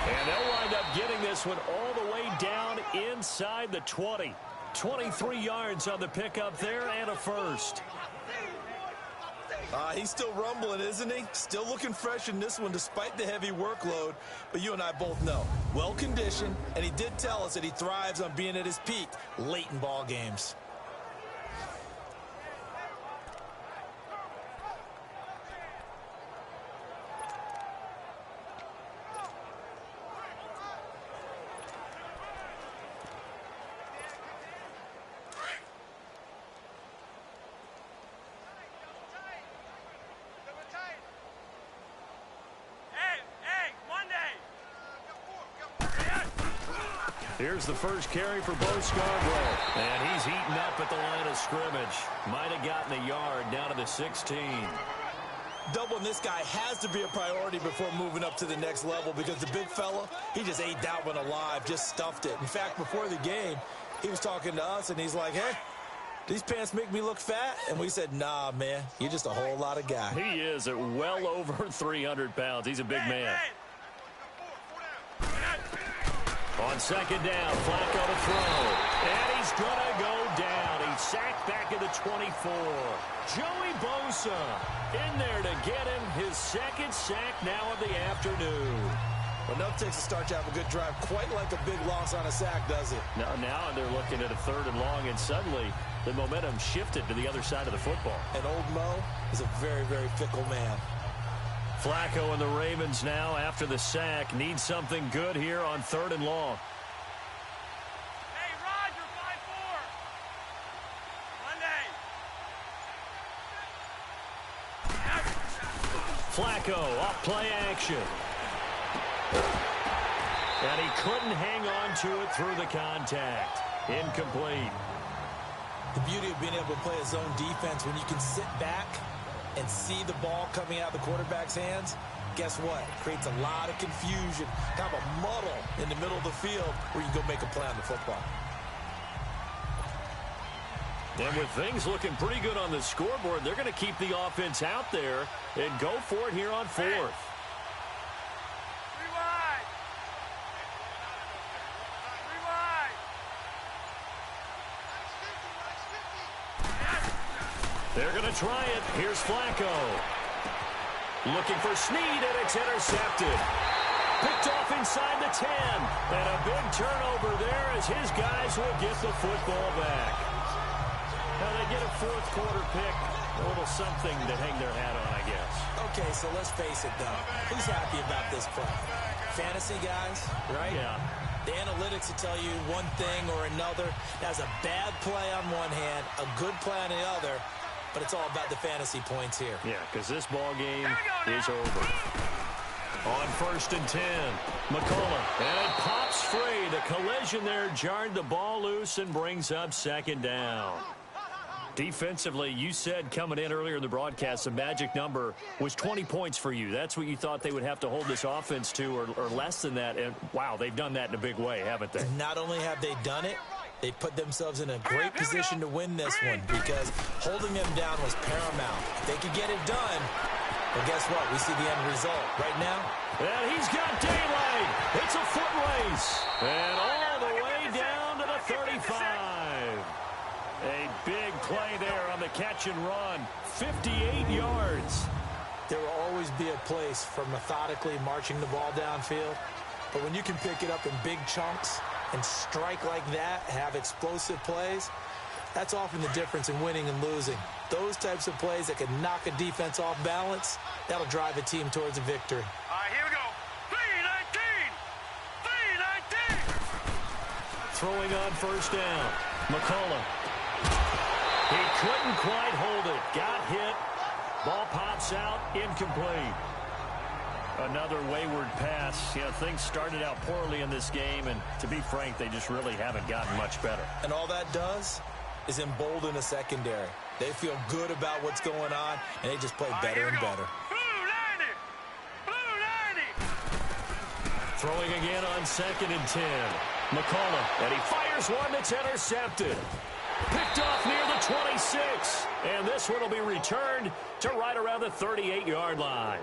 A: And they'll wind up getting this one all the way down inside the 20. 23 yards on the pickup there and a first.
B: He's still rumbling, isn't he? Still looking fresh in this one despite the heavy workload. But you and I both know, well-conditioned, and he did tell us that he thrives on being at his peak late in ball games.
A: Here's the first carry for Bo Scarborough. And he's eaten up at the line of scrimmage. Might have gotten a yard down to the 16.
B: Doubling this guy has to be a priority before moving up to the next level because the big fella, he just ate that one alive, just stuffed it. In fact, before the game, he was talking to us, and he's like, hey, these pants make me look fat? And we said, nah, man, you're just a whole lot of guy.
A: He is at well over 300 pounds. He's a big man. On second down, Flacco to throw. And he's going to go down. He's sacked back at the 24. Joey Bosa in there to get him his second sack now of the afternoon.
B: Well, enough takes a start to have a good drive. Quite like a big loss on a sack, does it?
A: Now they're looking at a 3rd and long, and suddenly the momentum shifted to the other side of the football.
B: And old Mo is a very, very fickle man.
A: Flacco and the Ravens now, after the sack, need something good here on 3rd and long.
D: Hey, Roger, 5-4. Monday.
A: Flacco, off play action. And he couldn't hang on to it through the contact. Incomplete.
B: The beauty of being able to play a zone defense when you can sit back and see the ball coming out of the quarterback's hands, guess what? It creates a lot of confusion, kind of a muddle in the middle of the field where you can go make a play on the football.
A: And with things looking pretty good on the scoreboard, they're going to keep the offense out there and go for it here on 4th.
D: 3 wide. 3 wide.
A: They're going to try it. Here's Flacco. Looking for Snead, and it's intercepted. Picked off inside the 10. And a big turnover there as his guys will get the football back. Now they get a 4th quarter pick. A little something to hang their hat on, I guess.
B: Okay, so let's face it, though. Who's happy about this play? Fantasy guys, right?
A: Yeah.
B: The analytics will tell you one thing or another. That's a bad play on one hand, a good play on the other. But it's all about the fantasy points here.
A: Yeah, because this ball game is over. On 1st and 10, McCullough. And it pops free. The collision there jarred the ball loose and brings up 2nd down. Defensively, you said coming in earlier in the broadcast, the magic number was 20 points for you. That's what you thought they would have to hold this offense to, or less than that. And, wow, they've done that in a big way, haven't they?
B: Not only have they done it, they put themselves in a great position to win this one because holding them down was paramount. If they could get it done, Well, guess what? We see the end result right now.
A: And he's got daylight. It's a foot race. And all the way down to the 35. A big play there on the catch and run. 58 yards.
B: There will always be a place for methodically marching the ball downfield. But when you can pick it up in big chunks and strike like that, have explosive plays, that's often the difference in winning and losing. Those types of plays that can knock a defense off balance, that'll drive a team towards a victory.
D: All right, here we go. 319. 319.
A: Throwing on first down. McCullough. He couldn't quite hold it. Got hit. Ball pops out. Incomplete. Another wayward pass. Things started out poorly in this game, and to be frank, they just really haven't gotten much better.
B: And all that does is embolden a secondary. They feel good about what's going on, and they just play better and better.
D: Blue 90. Blue 90.
A: Throwing again on 2nd and 10. McCullough, and he fires one that's intercepted. Picked off near the 26. And this one will be returned to right around the 38-yard line.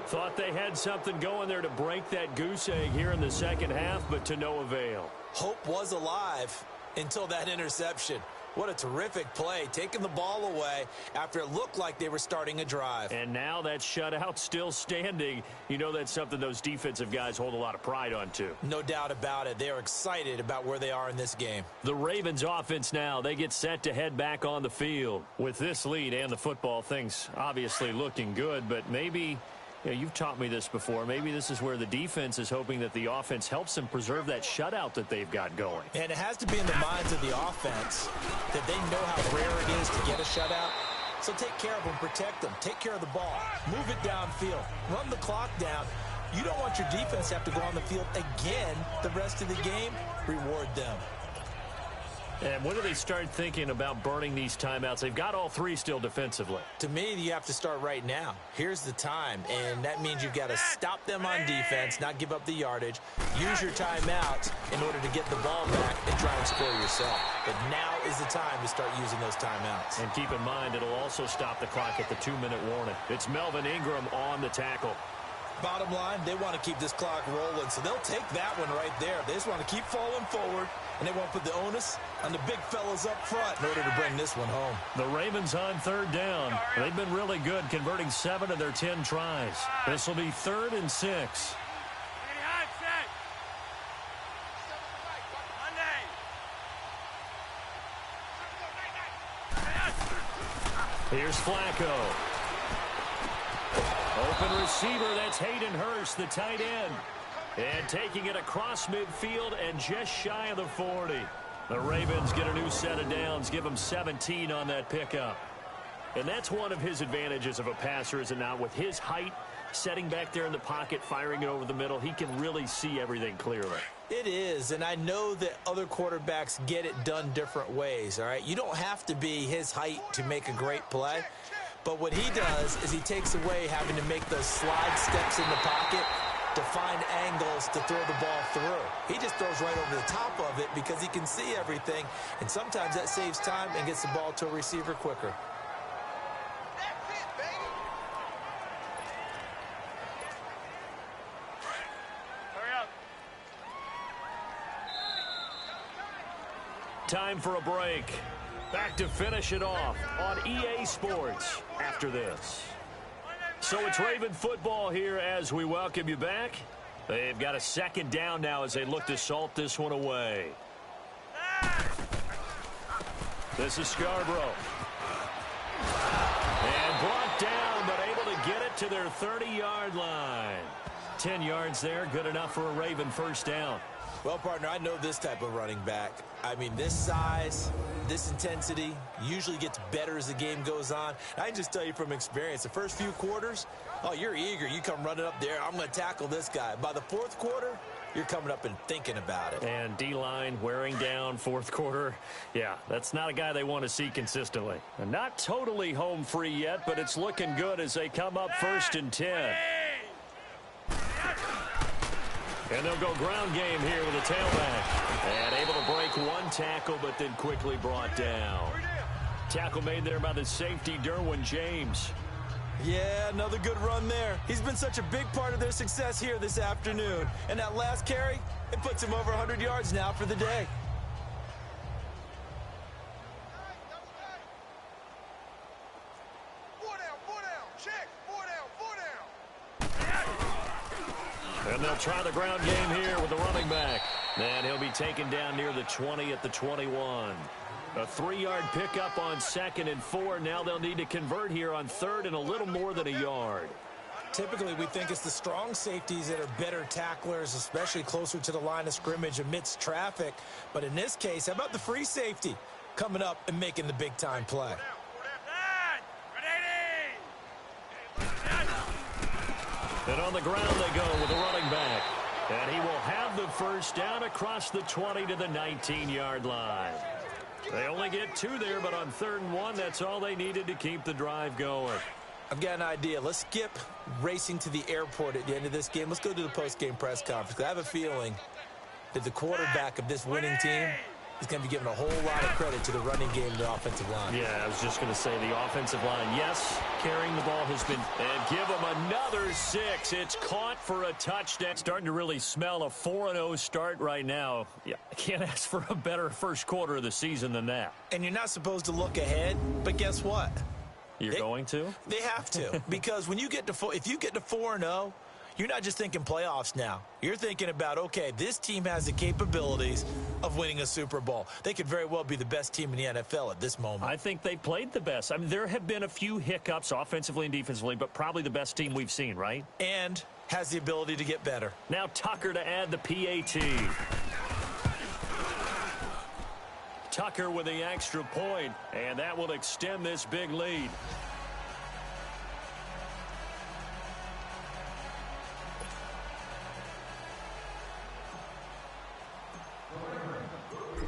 A: Thought they had something going there to break that goose egg here in the second half, but to no avail.
B: Hope was alive until that interception. What a terrific play, taking the ball away after it looked like they were starting a drive.
A: And now that shutout still standing. You know that's something those defensive guys hold a lot of pride on, too.
B: No doubt about it. They are excited about where they are in this game.
A: The Ravens offense now, they get set to head back on the field. With this lead and the football, things obviously looking good, but maybe... you've taught me this before. Maybe this is where the defense is hoping that the offense helps them preserve that shutout that they've got going.
B: And it has to be in the minds of the offense that they know how rare it is to get a shutout. So take care of them, protect them, take care of the ball, move it downfield, run the clock down. You don't want your defense to have to go on the field again the rest of the game. Reward them.
A: And when do they start thinking about burning these timeouts? They've got all three still defensively.
B: To me, you have to start right now. Here's the time, and that means you've got to stop them on defense, not give up the yardage, use your timeouts in order to get the ball back and try and score yourself. But now is the time to start using those timeouts.
A: And keep in mind, it'll also stop the clock at the 2-minute warning. It's Melvin Ingram on the tackle.
B: Bottom line, they want to keep this clock rolling, so they'll take that one right there. They just want to keep falling forward, and they want to put the onus on the big fellas up front in order to bring this one home.
A: The Ravens on 3rd down. They've been really good, converting 7 of their 10 tries. This will be 3rd and 6. Here's Flacco. Open receiver, that's Hayden Hurst, the tight end. And taking it across midfield and just shy of the 40. The Ravens get a new set of downs, give them 17 on that pickup. And that's one of his advantages of a passer, is it not? With his height, setting back there in the pocket, firing it over the middle, he can really see everything clearly.
B: It is, and I know that other quarterbacks get it done different ways, all right? You don't have to be his height to make a great play. But what he does is he takes away having to make those slide steps in the pocket to find angles to throw the ball through. He just throws right over the top of it because he can see everything, and sometimes that saves time and gets the ball to a receiver quicker.
A: Time for a break. Back to finish it off on EA Sports after this. So it's Raven football here as we welcome you back. They've got a 2nd down now as they look to salt this one away. This is Scarborough. And brought down, but able to get it to their 30-yard line. 10 yards there, good enough for a Raven 1st down.
B: Well, partner, I know this type of running back. I mean, this size, this intensity usually gets better as the game goes on. I can just tell you from experience, the first few quarters, oh, you're eager. You come running up there, I'm going to tackle this guy. By the 4th quarter, you're coming up and thinking about it.
A: And D-line wearing down 4th quarter. Yeah, that's not a guy they want to see consistently. And not totally home free yet, but it's looking good as they come up 1st and 10. And they'll go ground game here with a tailback. And able to break one tackle, but then quickly brought down. Tackle made there by the safety, Derwin James.
B: Yeah, another good run there. He's been such a big part of their success here this afternoon. And that last carry, it puts him over 100 yards now for the day.
A: And they'll try the ground game here with the running back. And he'll be taken down near the 20 at the 21. A 3-yard pickup on 2nd and 4. Now they'll need to convert here on 3rd and a little more than a yard.
B: Typically, we think it's the strong safeties that are better tacklers, especially closer to the line of scrimmage amidst traffic. But in this case, how about the free safety coming up and making the big-time play?
A: And on the ground they go with the running back. And he will have the first down across the 20 to the 19-yard line. They only get 2 there, but on 3rd and 1, that's all they needed to keep the drive going.
B: I've got an idea. Let's skip racing to the airport at the end of this game. Let's go to the post-game press conference. I have a feeling that the quarterback of this winning team is going to be given a whole lot of credit to the running game and the offensive line.
A: Yeah, I was just going to say the offensive line, yes, carrying the ball has been, and give them another 6. It's caught for a touchdown. Starting to really smell a 4-0 start right now. Yeah, I can't ask for a better first quarter of the season than that.
B: And you're not supposed to look ahead, but guess what?
A: You're going to?
B: They have to, because when you get to if you get to 4-0, you're not just thinking playoffs now. You're thinking about, okay, this team has the capabilities of winning a Super Bowl. They could very well be the best team in the NFL at this moment.
A: I think they played the best. I mean, there have been a few hiccups offensively and defensively, but probably the best team we've seen, right?
B: And has the ability to get better.
A: Now Tucker to add the PAT. Tucker with the extra point, and that will extend this big lead.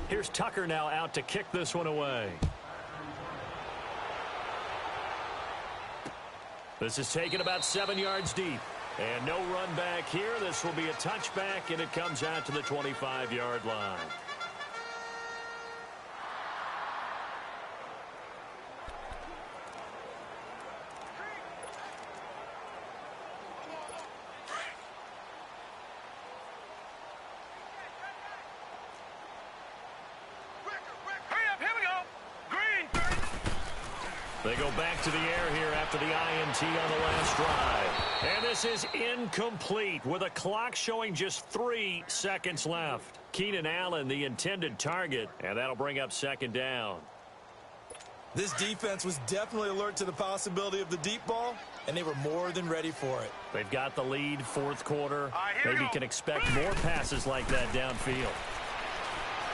A: Here's Tucker now out to kick this one away. This is taken about 7 yards deep. And no run back here. This will be a touchback, and it comes out to the 25-yard line. They go back to the air here after the INT on the last drive. And this is incomplete with a clock showing just 3 seconds left. Keenan Allen, the intended target, and that'll bring up 2nd down.
B: This defense was definitely alert to the possibility of the deep ball, and they were more than ready for it.
A: They've got the lead, 4th quarter. Maybe can expect more passes like that downfield.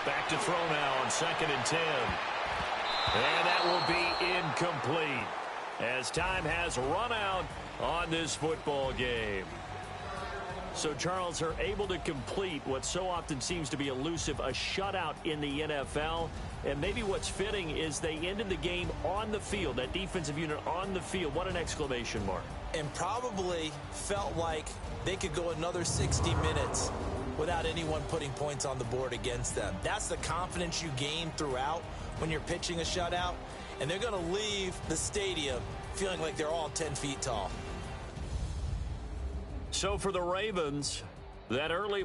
A: Back to throw now on 2nd and 10. And that will be incomplete as time has run out on this football game. So, Charles, are able to complete what so often seems to be elusive, a shutout in the NFL. And maybe what's fitting is they ended the game on the field, that defensive unit on the field. What an exclamation mark.
B: And probably felt like they could go another 60 minutes without anyone putting points on the board against them. That's the confidence you gain throughout when you're pitching a shutout, and they're going to leave the stadium feeling like they're all 10 feet tall.
A: So for the Ravens, that early